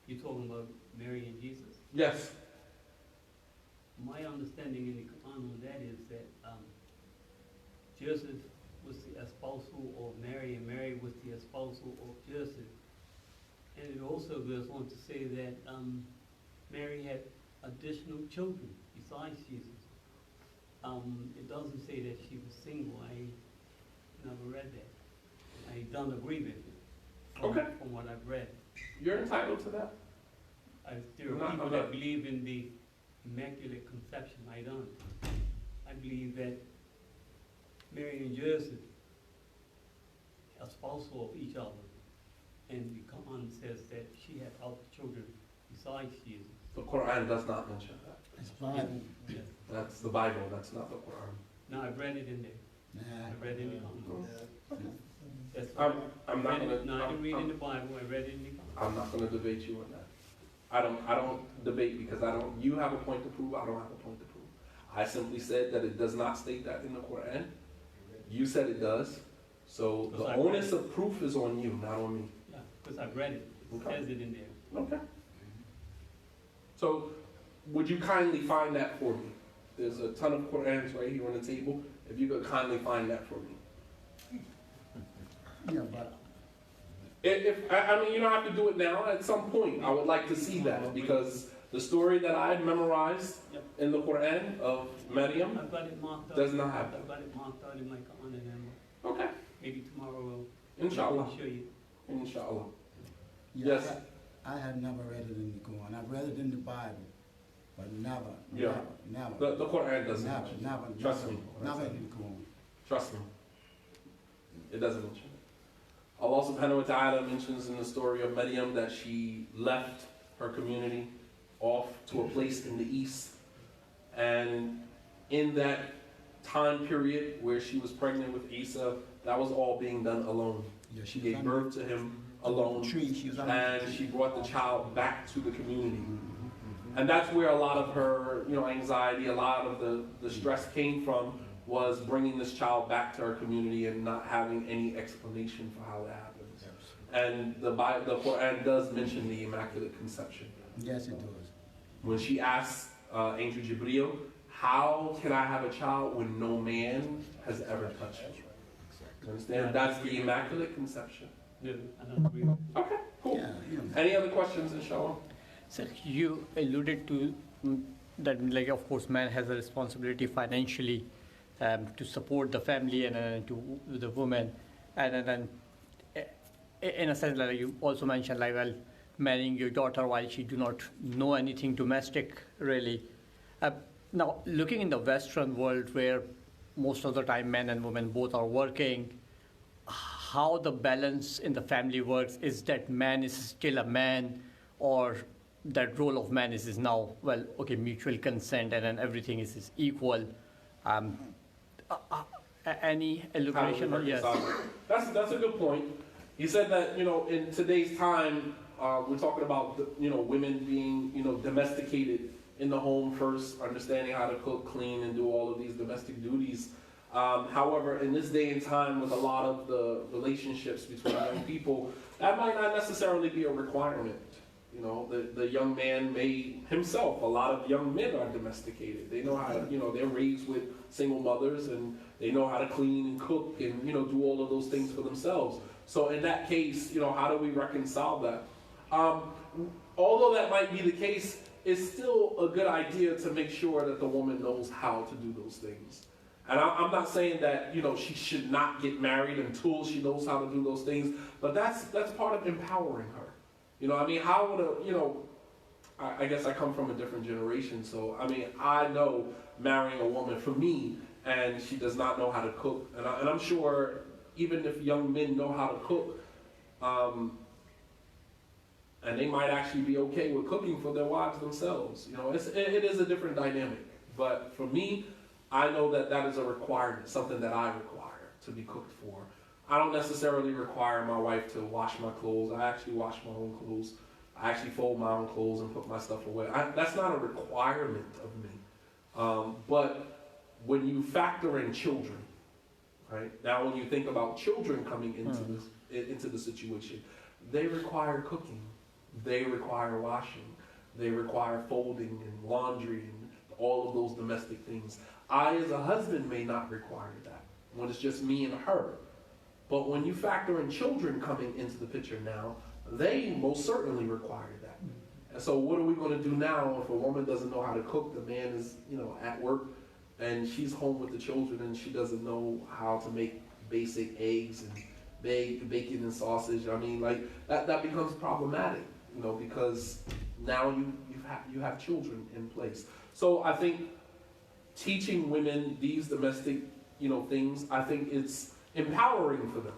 S1: you're talking about Mary and Jesus?
S2: Yes.
S1: My understanding in the Quran on that is that Joseph was the espousal of Mary and Mary was the espousal of Joseph. And it also goes on to say that Mary had additional children besides Jesus. It doesn't say that she was single. I never read that. I don't agree with it from what I've read.
S2: You're entitled to that.
S1: There are people that believe in the Immaculate Conception. I don't. I believe that Mary and Joseph are spousal of each other. And the Quran says that she had other children besides Jesus.
S2: The Quran does not mention that.
S3: It's Bible.
S1: Yes.
S2: That's the Bible, that's not the Quran.
S1: No, I've read it in there.
S3: Nah.
S1: I read it in the Quran. That's
S2: I'm not gonna.
S1: No, I didn't read it in the Bible. I read it in the Quran.
S2: I'm not gonna debate you on that. I don't debate because you have a point to prove, I don't have a point to prove. I simply said that it does not state that in the Quran. You said it does. So the onus of proof is on you, not on me.
S1: Yeah, because I've read it. It says it in there.
S2: Okay. So, would you kindly find that for me? There's a ton of Qur'ans right here on the table. If you could kindly find that for me.
S3: Yeah, but
S2: I mean, you don't have to do it now. At some point, I would like to see that because the story that I memorized in the Qur'an of Maryam
S1: I've got it marked out.
S2: does not have that.
S1: I've got it marked out in my Quran and then
S2: Okay.
S1: maybe tomorrow
S2: Inshallah.
S1: I'll show you.
S2: Inshallah.
S3: yeah,
S2: Yes.
S3: I have never read it in the Quran. I've read it in the Bible, but never. Never.
S2: The Qur'an doesn't mention it.
S3: Never.
S2: Trust me.
S3: Never in the Quran.
S2: Trust me. It doesn't mention it. Allah subhanahu wa ta'ala mentions in the story of Maryam that she left her community off to a place in the east. And in that time period where she was pregnant with Isa, that was all being done alone.
S3: Yeah,
S2: She gave birth to him alone, and she brought the child back to the community. And that's where a lot of her, anxiety, a lot of the stress came from, was bringing this child back to her community and not having any explanation for how it happens. And the Quran does mention the Immaculate Conception.
S3: Yes, it does.
S2: When she asks Angel Jibreel, how can I have a child when no man has ever touched me? You understand? That's the Immaculate Conception.
S1: No, I don't agree.
S2: Okay, cool.
S3: Yeah.
S2: Any other questions, inshallah?
S4: So you alluded to that, like, of course, man has a responsibility financially to support the family and to the woman, and then in a sense, like you also mentioned, like, well, marrying your daughter while she do not know anything domestic, really. Now, looking in the Western world where most of the time men and women both are working, how the balance in the family works, is that man is still a man, or that role of man is now, well, okay, mutual consent and then everything is equal. Any elaboration? Yes.
S2: That's a good point. He said that, in today's time, we're talking about, women being, domesticated in the home first, understanding how to cook, clean, and do all of these domestic duties. However, in this day and time, with a lot of the relationships between young people, that might not necessarily be a requirement. You know, the young man may himself, a lot of young men are domesticated. They know how to, you know, they're raised with single mothers and they know how to clean and cook and, you know, do all of those things for themselves. So in that case, you know, how do we reconcile that? Although that might be the case, it's still a good idea to make sure that the woman knows how to do those things. And I'm not saying that, you know, she should not get married until she knows how to do those things, but that's part of empowering her. You know, I mean, how would a, you know, I guess I come from a different generation, so, I mean, I know marrying a woman, for me, and she does not know how to cook, and I'm sure even if young men know how to cook, and they might actually be okay with cooking for their wives themselves, you know, it is a different dynamic. But for me, I know that that is a requirement, something that I require to be cooked for. I don't necessarily require my wife to wash my clothes. I actually wash my own clothes. I actually fold my own clothes and put my stuff away. That's not a requirement of me. But when you factor in children, right? Now when you think about children coming into the situation, they require cooking. They require washing. They require folding and laundry and all of those domestic things. I, as a husband, may not require that when it's just me and her. But when you factor in children coming into the picture now, they most certainly require that. And so what are we going to do now if a woman doesn't know how to cook, the man is, you know, at work, and she's home with the children and she doesn't know how to make basic eggs and bacon and sausage? I mean, like, that becomes problematic, you know, because now you have children in place. So I think teaching women these domestic, you know, things, I think it's empowering for them,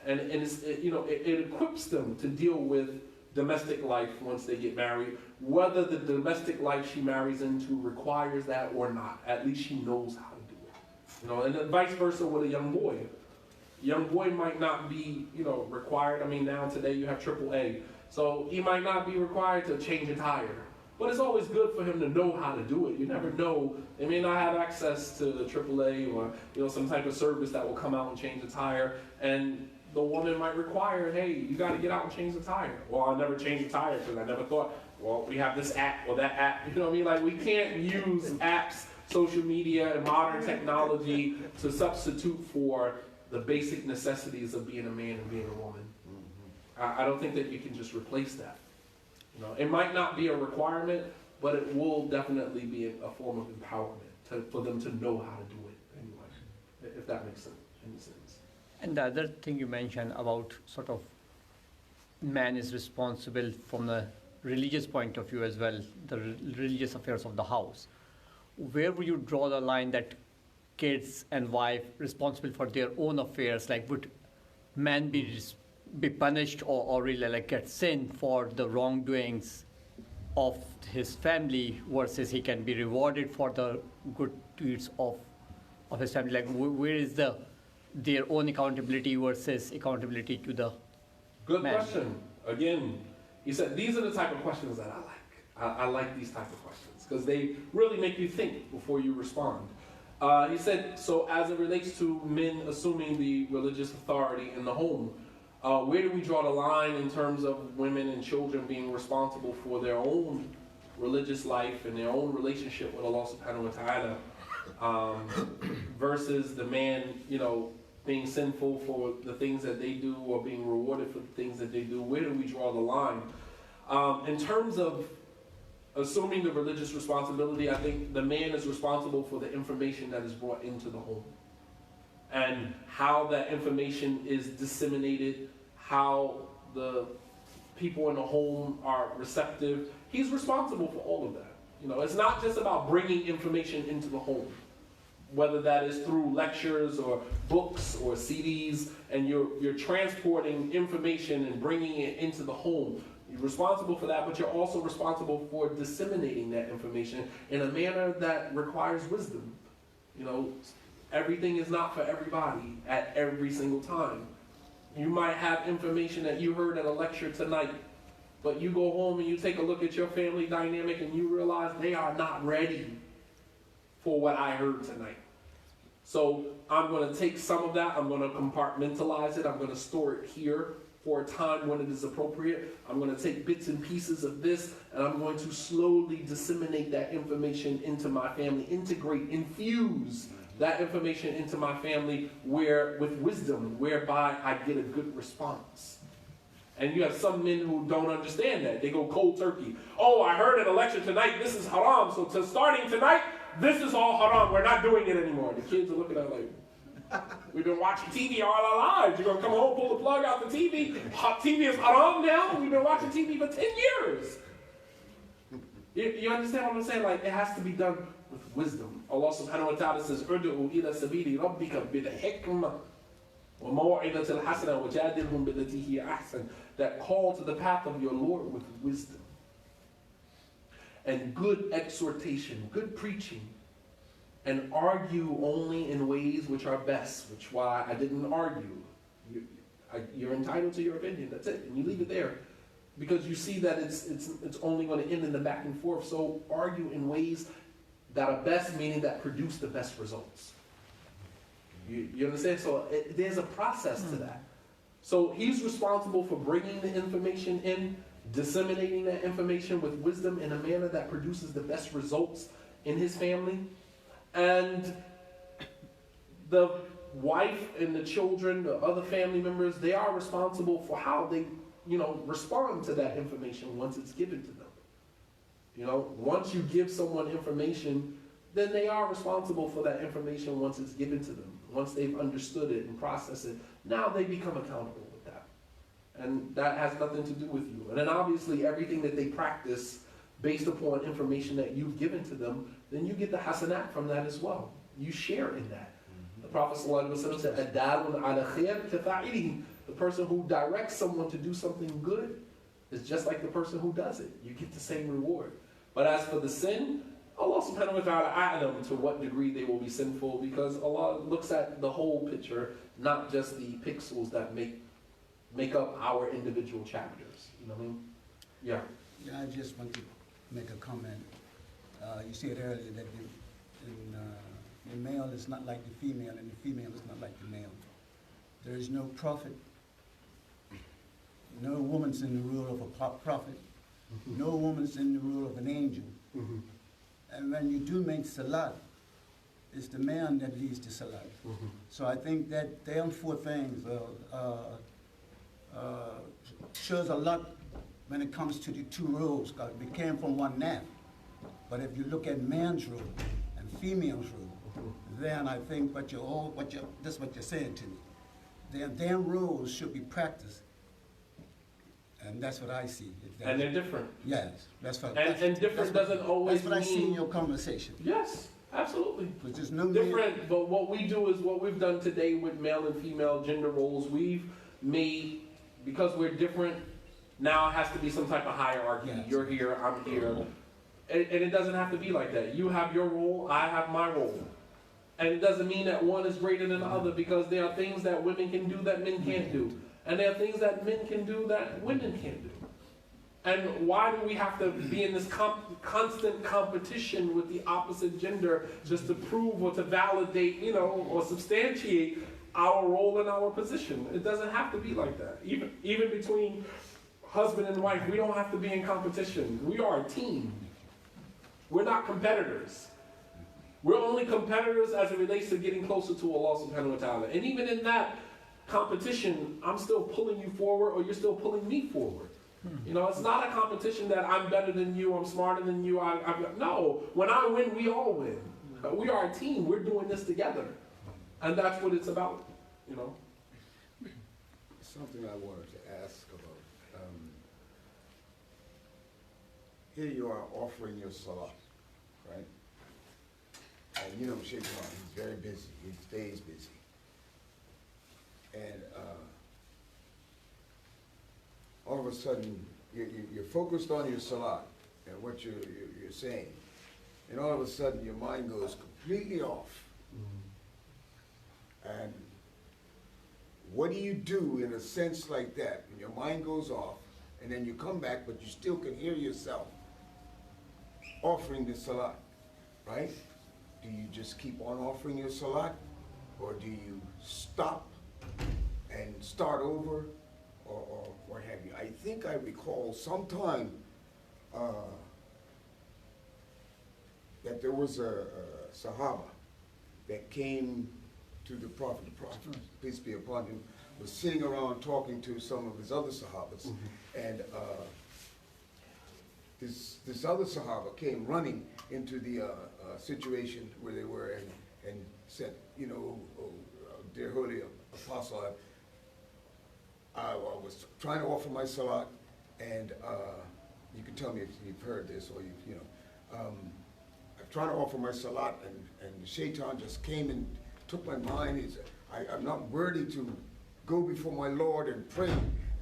S2: and it equips them to deal with domestic life once they get married, whether the domestic life she marries into requires that or not. At least she knows how to do it, you know. And then vice versa with a young boy. Young boy might not be, you know, required. I mean, now today you have AAA, so he might not be required to change a tire. But it's always good for him to know how to do it. You never know. They may not have access to the AAA or, you know, some type of service that will come out and change the tire. And the woman might require, hey, you got to get out and change the tire. Well, I never changed the tire because I never thought, well, we have this app or that app. You know what I mean? Like, we can't use apps, social media, and modern technology to substitute for the basic necessities of being a man and being a woman. I don't think that you can just replace that. You know, it might not be a requirement, but it will definitely be a form of empowerment for them to know how to do it anyway, if that makes sense, any sense.
S4: And the other thing you mentioned about sort of man is responsible from the religious point of view as well, the religious affairs of the house. Where would you draw the line that kids and wife responsible for their own affairs? Like, would man be punished or really like get sin for the wrongdoings of his family versus he can be rewarded for the good deeds of his family? Like, where is their own accountability versus accountability to the
S2: Good
S4: man?
S2: question. Again, he said these are the type of questions that I like. I like these type of questions because they really make you think before you respond. He said, so as it relates to men assuming the religious authority in the home, where do we draw the line in terms of women and children being responsible for their own religious life and their own relationship with Allah subhanahu wa ta'ala, versus the man, you know, being sinful for the things that they do or being rewarded for the things that they do? Where do we draw the line? In terms of assuming the religious responsibility, I think the man is responsible for the information that is brought into the home and how that information is disseminated, how the people in the home are receptive. He's responsible for all of that. You know, it's not just about bringing information into the home, whether that is through lectures or books or CDs, and you're transporting information and bringing it into the home. You're responsible for that, but you're also responsible for disseminating that information in a manner that requires wisdom. You know, everything is not for everybody at every single time. You might have information that you heard at a lecture tonight but you go home and you take a look at your family dynamic and you realize they are not ready for what I heard tonight. So I'm going to take some of that, I'm going to compartmentalize it, I'm going to store it here for a time when it is appropriate. I'm going to take bits and pieces of this, and I'm going to slowly disseminate that information into my family, integrate, infuse that information into my family with wisdom, whereby I get a good response. And you have some men who don't understand that. They go cold turkey. Oh, I heard at a lecture tonight, this is haram, so starting tonight, this is all haram. We're not doing it anymore. The kids are looking at it like, we've been watching TV all our lives. You're going to come home, pull the plug out the TV. TV is haram now? We've been watching TV for 10 years. You understand what I'm saying? Like, it has to be done with wisdom. Allah subhanahu wa ta'ala says, "Urdu'u ila sabili rabbika bil hikmah wa maw'idatil hasana wa jadilhum billati hiya ahsan." That call to the path of your Lord with wisdom. And good exhortation, good preaching. And argue only in ways which are best, which why I didn't argue. You're entitled to your opinion, that's it, and you leave it there. Because you see that it's only going to end in the back and forth, so argue in ways that are best, meaning that produce the best results. You understand? So there's a process to that. So he's responsible for bringing the information in, disseminating that information with wisdom in a manner that produces the best results in his family. And the wife and the children, the other family members, they are responsible for how they, respond to that information once it's given to them. Once you give someone information, then they are responsible for that information once it's given to them. Once they've understood it and processed it, now they become accountable with that. And that has nothing to do with you. And then obviously everything that they practice based upon information that you've given to them, then you get the hasanat from that as well. You share in that. The Prophet ﷺ said, "Adalun ala khair katha'ilihi." The person who directs someone to do something good is just like the person who does it. You get the same reward. But as for the sin, Allah subhanahu wa ta'ala a'lam to what degree they will be sinful, because Allah looks at the whole picture, not just the pixels that make up our individual chapters. You know what I mean? Yeah.
S3: Yeah, I just want to make a comment. You said earlier that the male is not like the female, and the female is not like the male. There is no prophet. No woman's in the rule of a prophet. No woman's in the rule of an angel. And when you do make salat, it's the man that leads the salat. So I think that them four things shows a lot when it comes to the two rules, because we came from one man. But if you look at man's rule and female's rule, then I think this is what you're saying to me. Their rules should be practiced. And that's what I see.
S2: And they're different.
S3: Yes, that's what.
S2: And different doesn't always
S3: mean. That's what I see in
S2: mean.
S3: your conversation.
S2: Yes, absolutely.
S3: But there's no
S2: Different, but what we do is what we've done today with male and female gender roles. We've made, because we're different, now it has to be some type of hierarchy.
S3: Yes.
S2: You're here, I'm here. And it doesn't have to be like that. You have your role, I have my role. And it doesn't mean that one is greater than the other, because there are things that women can do that men can't do. And there are things that men can do that women can't do. And why do we have to be in this constant competition with the opposite gender just to prove or to validate, or substantiate our role and our position? It doesn't have to be like that. Even between husband and wife, we don't have to be in competition. We are a team. We're not competitors. We're only competitors as it relates to getting closer to Allah subhanahu wa ta'ala. And even in that competition, I'm still pulling you forward, or you're still pulling me forward. It's not a competition that I'm better than you, I'm smarter than you. No, when I win, we all win. We are a team. We're doing this together. And that's what it's about,
S5: Something I wanted to ask about. Here you are offering your salah, right? And Sheikh Ron, he's very busy. He stays busy. And all of a sudden, you're focused on your salah and what you're saying. And all of a sudden, your mind goes completely off. And what do you do in a sense like that, when your mind goes off and then you come back, but you still can hear yourself offering the salat, right? Do you just keep on offering your salat, or do you stop and start over, or what have you? I think I recall sometime that there was a Sahaba that came to the Prophet, peace be upon him, was sitting around talking to some of his other Sahabas, and this other Sahaba came running into the situation where they were and said, you know, oh, dear Holy Apostle, I was trying to offer my salat, and you can tell me if you've heard this, or I'm trying to offer my salat, and the shaitan just came and took my mind. He said, I'm not worthy to go before my Lord and pray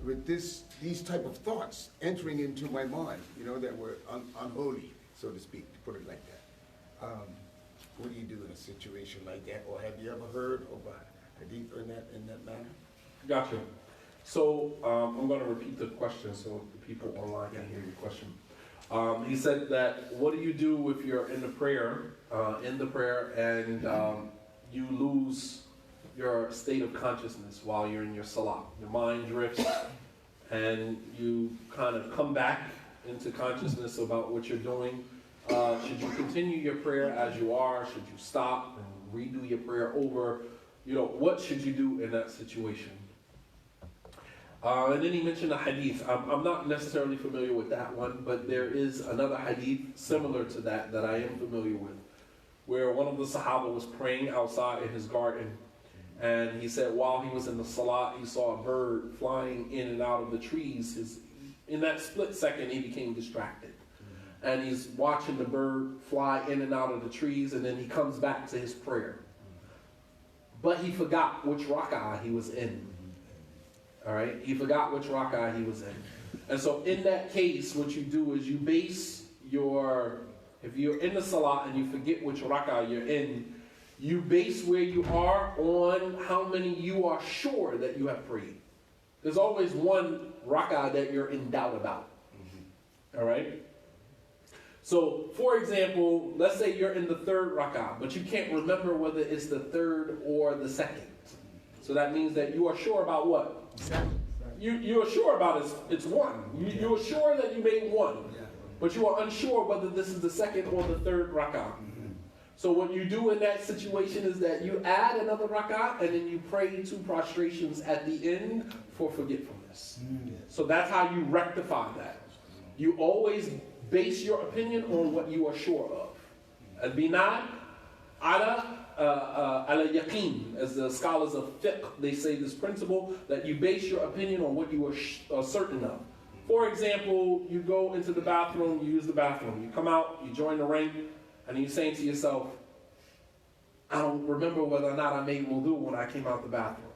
S5: with these type of thoughts entering into my mind, you know, that were unholy, so to speak, to put it like that. What do you do in a situation like that, or have you ever heard of a hadith in that manner?
S2: Gotcha. So I'm going to repeat the question so the people online can hear your question. He said that, what do you do if you're in the prayer, and you lose your state of consciousness while you're in your salah? Your mind drifts, and you kind of come back into consciousness about what you're doing. Should you continue your prayer as you are? Should you stop and redo your prayer over? You know, what should you do in that situation? And then he mentioned a hadith. I'm not necessarily familiar with that one, but there is another hadith similar to that I am familiar with, where one of the Sahaba was praying outside in his garden, and he said while he was in the salat, he saw a bird flying in and out of the trees. In that split second, he became distracted. And he's watching the bird fly in and out of the trees, and then he comes back to his prayer. But he forgot which rak'ah he was in. All right? He forgot which rak'ah he was in. And so in that case, what you do is you base if you're in the salat and you forget which rak'ah you're in, you base where you are on how many you are sure that you have prayed. There's always one rak'ah that you're in doubt about. All right? So, for example, let's say you're in the third rak'ah, but you can't remember whether it's the third or the second. So that means that you are sure about what? You are sure about it's one. You are sure that you made one, but you are unsure whether this is the second or the third rak'ah. So what you do in that situation is that you add another rak'ah, and then you pray 2 prostrations at the end for forgetfulness. So that's how you rectify that. You always base your opinion on what you are sure of. Al-binad ala yaqeen, as the scholars of fiqh, they say this principle that you base your opinion on what you are certain of. For example, you go into the bathroom, you use the bathroom, you come out, you join the ring, and you're saying to yourself, I don't remember whether or not I made wudu when I came out the bathroom.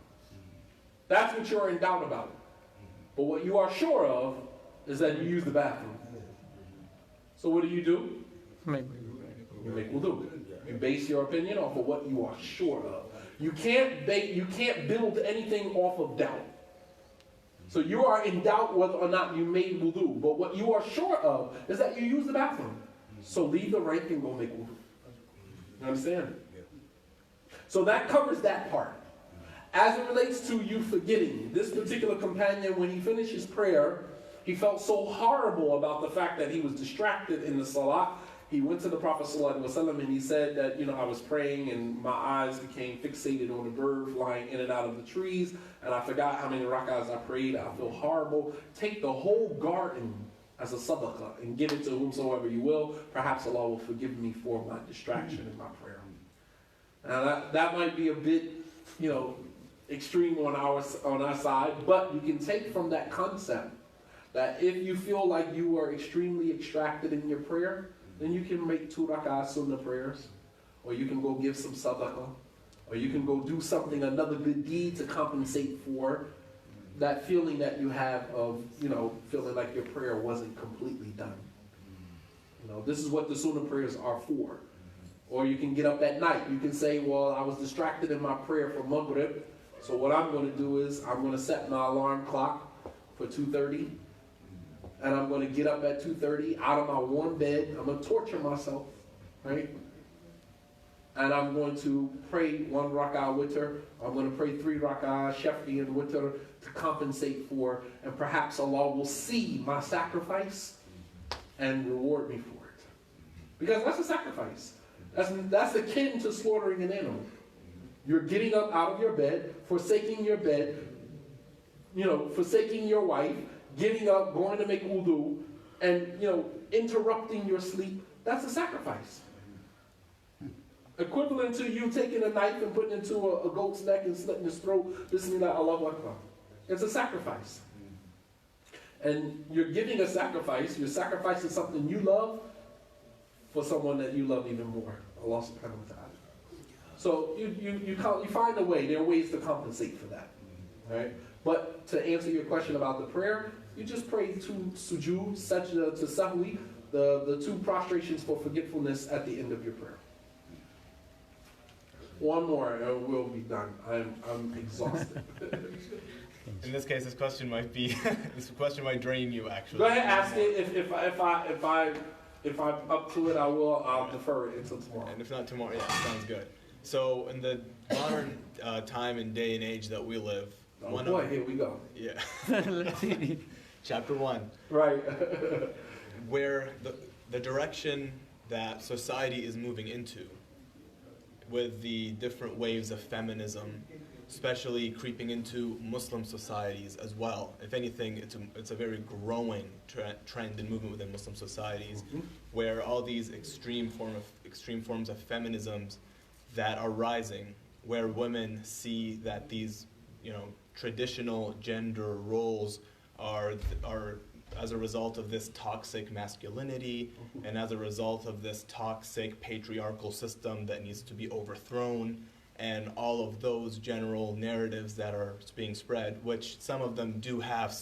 S2: That's what you're in doubt about. But what you are sure of is that you use the bathroom. So what do? You make wudu. You base your opinion off of what you are sure of. You can't build anything off of doubt. So you are in doubt whether or not you made wudu. But what you are sure of is that you use the bathroom. So leave the rank and go make wudu. You understand? So that covers that part. As it relates to you forgetting, this particular companion, when he finished his prayer, he felt so horrible about the fact that he was distracted in the salah. He went to the Prophet ﷺ and he said that, I was praying and my eyes became fixated on the bird flying in and out of the trees, and I forgot how many rak'ahs I prayed. I feel horrible. Take the whole garden as a sadaqah and give it to whomsoever you will. Perhaps Allah will forgive me for my distraction in my prayer. Now that might be a bit, extreme on our side, but you can take from that concept that if you feel like you are extremely extracted in your prayer, then you can make 2 rak'ah sunnah prayers, or you can go give some sadaqah, or you can go do something, another good deed to compensate for that feeling that you have of, feeling like your prayer wasn't completely done. This is what the sunnah prayers are for. Or you can get up at night. You can say, well, I was distracted in my prayer for Maghrib, so what I'm going to do is I'm going to set my alarm clock for 2:30, and I'm going to get up at 2:30 out of my warm bed. I'm going to torture myself, right? And I'm going to pray 1 rak'ah witr. I'm going to pray 3 rak'ah shafi and witr to compensate for, and perhaps Allah will see my sacrifice and reward me for it. Because that's a sacrifice. That's akin to slaughtering an animal. You're getting up out of your bed, forsaking your bed, forsaking your wife, getting up, going to make wudu, and, interrupting your sleep. That's a sacrifice. Equivalent to you taking a knife and putting it into a goat's neck and slitting his throat. Bismillah, Allahu Akbar. It's a sacrifice. And you're giving a sacrifice. You're sacrificing something you love for someone that you love even more. Allah subhanahu wa ta'ala. So you find a way. There are ways to compensate for that. Right? But to answer your question about the prayer, you just pray 2 sujood, sajda to sahwi, the 2 prostrations for forgetfulness at the end of your prayer. One more and we'll be done. I'm exhausted.
S6: In this case, this question might drain you actually.
S2: Go ahead, ask it. If I'm up to it, I'll defer it until tomorrow.
S6: And if not tomorrow, yeah, sounds good. So in the modern time and day and age that we live,
S2: here we go.
S6: Yeah.
S4: Let's see.
S6: Chapter 1.
S2: Right.
S6: Where the direction that society is moving into, with the different waves of feminism, especially creeping into Muslim societies as well. If anything, it's a very growing trend and movement within Muslim societies, where all these extreme forms of feminisms that are rising, where women see that these traditional gender roles are as a result of this toxic masculinity and as a result of this toxic patriarchal system that needs to be overthrown, and all of those general narratives that are being spread, which some of them do have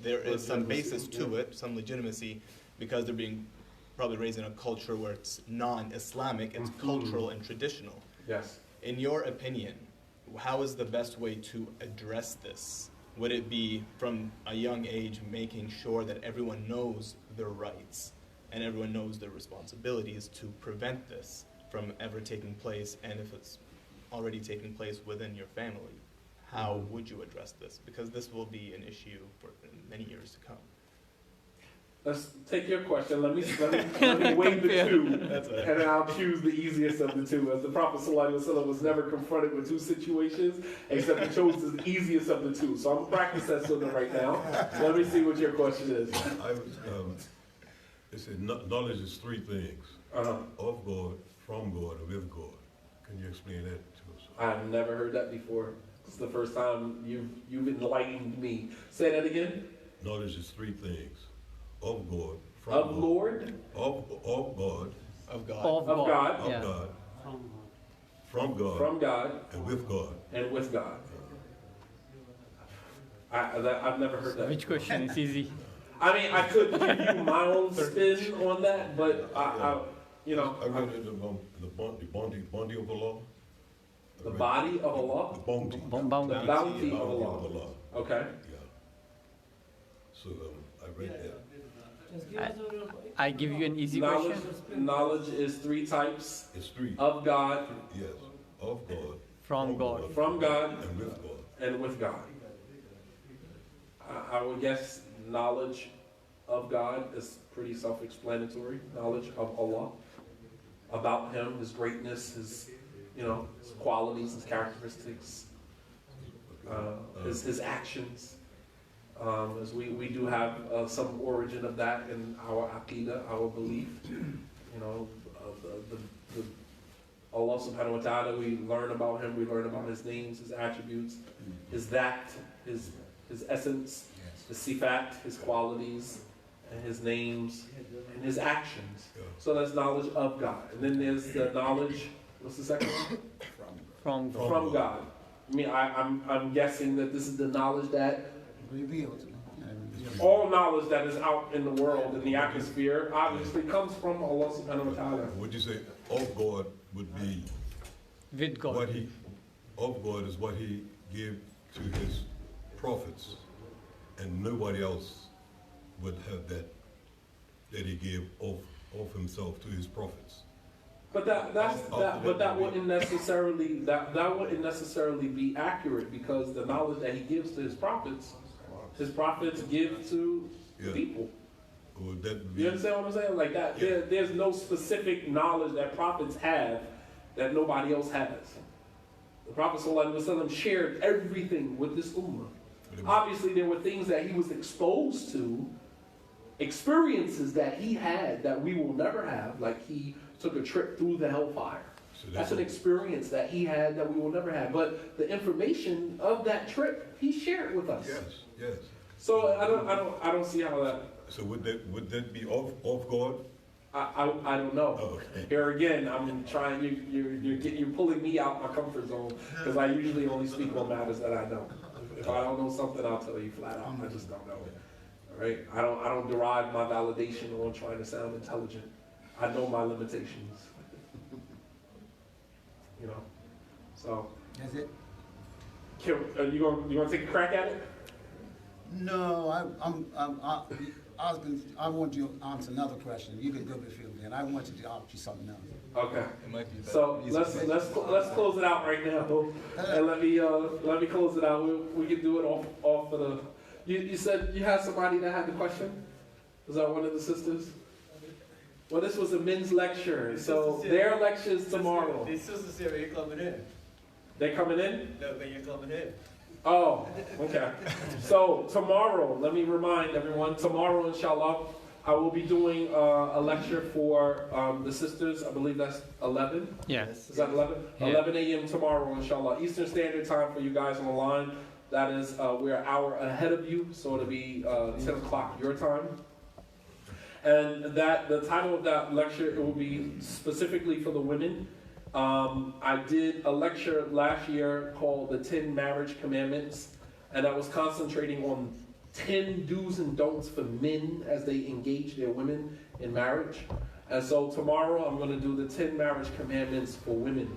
S6: there is some basis to it, some legitimacy, because they're being probably raised in a culture where it's non-Islamic, it's cultural and traditional.
S2: Yes.
S6: In your opinion, how is the best way to address this? Would it be from a young age making sure that everyone knows their rights and everyone knows their responsibilities to prevent this from ever taking place? And if it's already taking place within your family, how would you address this? Because this will be an issue for many years to come.
S2: Let's take your question. Let me weigh the 2, and then I'll choose the easiest of the 2. As the Prophet ﷺ was never confronted with 2 situations, except he chose the easiest of the 2. So I'm gonna practice that sunnah right now. Let me see what your question is.
S7: It said knowledge is 3 things: of God, from God, and with God. Can you explain that to us?
S2: I've never heard that before. It's the first time you've enlightened me. Say that again.
S7: Knowledge is 3 things: of God, from
S2: of
S7: God,
S2: Lord,
S7: of God,
S6: of God,
S2: of God,
S7: of God, from God, and with God.
S2: And with God. I've never heard that.
S4: Which question is easy?
S2: I mean, I could give you my own spin on that, but I
S7: read it in the bounty of Allah.
S2: The body of Allah?
S7: The bounty.
S4: Bounty.
S2: Bounty of Allah. Okay.
S7: Yeah. So I read that.
S4: I give you an easy
S2: Knowledge,
S4: question.
S2: knowledge is 3 types.
S7: It's 3.
S2: Of God.
S7: Yes. Of God.
S4: From God.
S2: From God.
S7: And with God.
S2: And with God. I would guess knowledge of God is pretty self-explanatory. Knowledge of Allah. About Him, His greatness, His qualities, His characteristics, His actions. As we do have some origin of that in our aqidah, our belief. Allah subhanahu wa ta'ala, we learn about Him, we learn about His names, His attributes, His His essence, His sifat, His qualities, and His names, and His actions. So that's knowledge of God. And then there's the knowledge, what's the second one? From God. I mean, I'm guessing that this is the knowledge that
S3: Revealed.
S2: all knowledge that is out in the world, in the atmosphere, obviously comes from Allah subhanahu wa ta'ala.
S7: Would you say of God would be
S4: With God.
S7: of God is what He gave to His prophets, and nobody else would have that he gave of himself to his prophets.
S2: But that wouldn't necessarily be accurate, because the knowledge that he gives to his prophets give to the people.
S7: Would that be,
S2: You understand what I'm saying? Like that, there's no specific knowledge that prophets have that nobody else has. The Prophet ﷺ shared everything with this ummah. Obviously, there were things that he was exposed to, experiences that he had that we will never have, like he took a trip through the hellfire.
S7: so
S2: That's an experience that he had that we will never have. But the information of that trip, he shared with us.
S7: yes.
S2: So I don't see how that.
S7: So would that be of God?
S2: I don't know.
S7: Oh, okay.
S2: Here again, I'm trying. You're pulling me out my comfort zone, because I usually only speak on matters that I know. If I don't know something, I'll tell you flat out. I just don't know it. All right. I don't derive my validation on trying to sound intelligent. I know my limitations. You know. So.
S3: That's it?
S2: You gonna take a crack at it?
S3: No, I want you to answer another question. You can go with Phil, then. I want you to ask you something else.
S2: Okay.
S6: It might be
S2: So let's close it out right now, and let me close it out. We can do it off of the. You said you had somebody that had the question. Was that one of the sisters? Well, this was a men's lecture, so their lecture's tomorrow.
S8: The sisters here, you're coming in.
S2: They coming in?
S8: No, but you're coming in.
S2: Oh, okay. So tomorrow, let me remind everyone, tomorrow, inshallah, I will be doing a lecture for the sisters. I believe that's 11.
S4: Yeah.
S2: Is that 11?
S4: Yeah.
S2: 11 a.m. tomorrow, inshallah. Eastern Standard Time for you guys on the line. That is, we're an hour ahead of you, so it'll be 10 o'clock your time. And the title of that lecture, it will be specifically for the women. I did a lecture last year called The 10 Marriage Commandments, and I was concentrating on 10 do's and don'ts for men as they engage their women in marriage. And so tomorrow I'm going to do the 10 Marriage Commandments for women.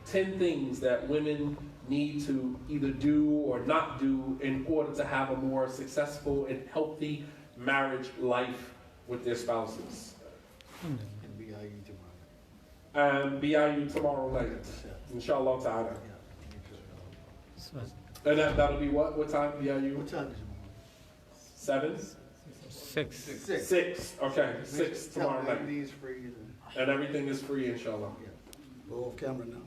S2: 10 things that women need to either do or not do in order to have a more successful and healthy marriage life with their spouses.
S8: And BIU tomorrow.
S2: And BIU tomorrow night, inshallah ta'ala.
S4: So,
S2: And that'll be what? What time BIU?
S8: What time is it?
S2: 7?
S4: 6.
S2: 6. Okay, 6 tomorrow night.
S8: Everything is free.
S2: And everything is free, inshallah.
S3: Go off camera now.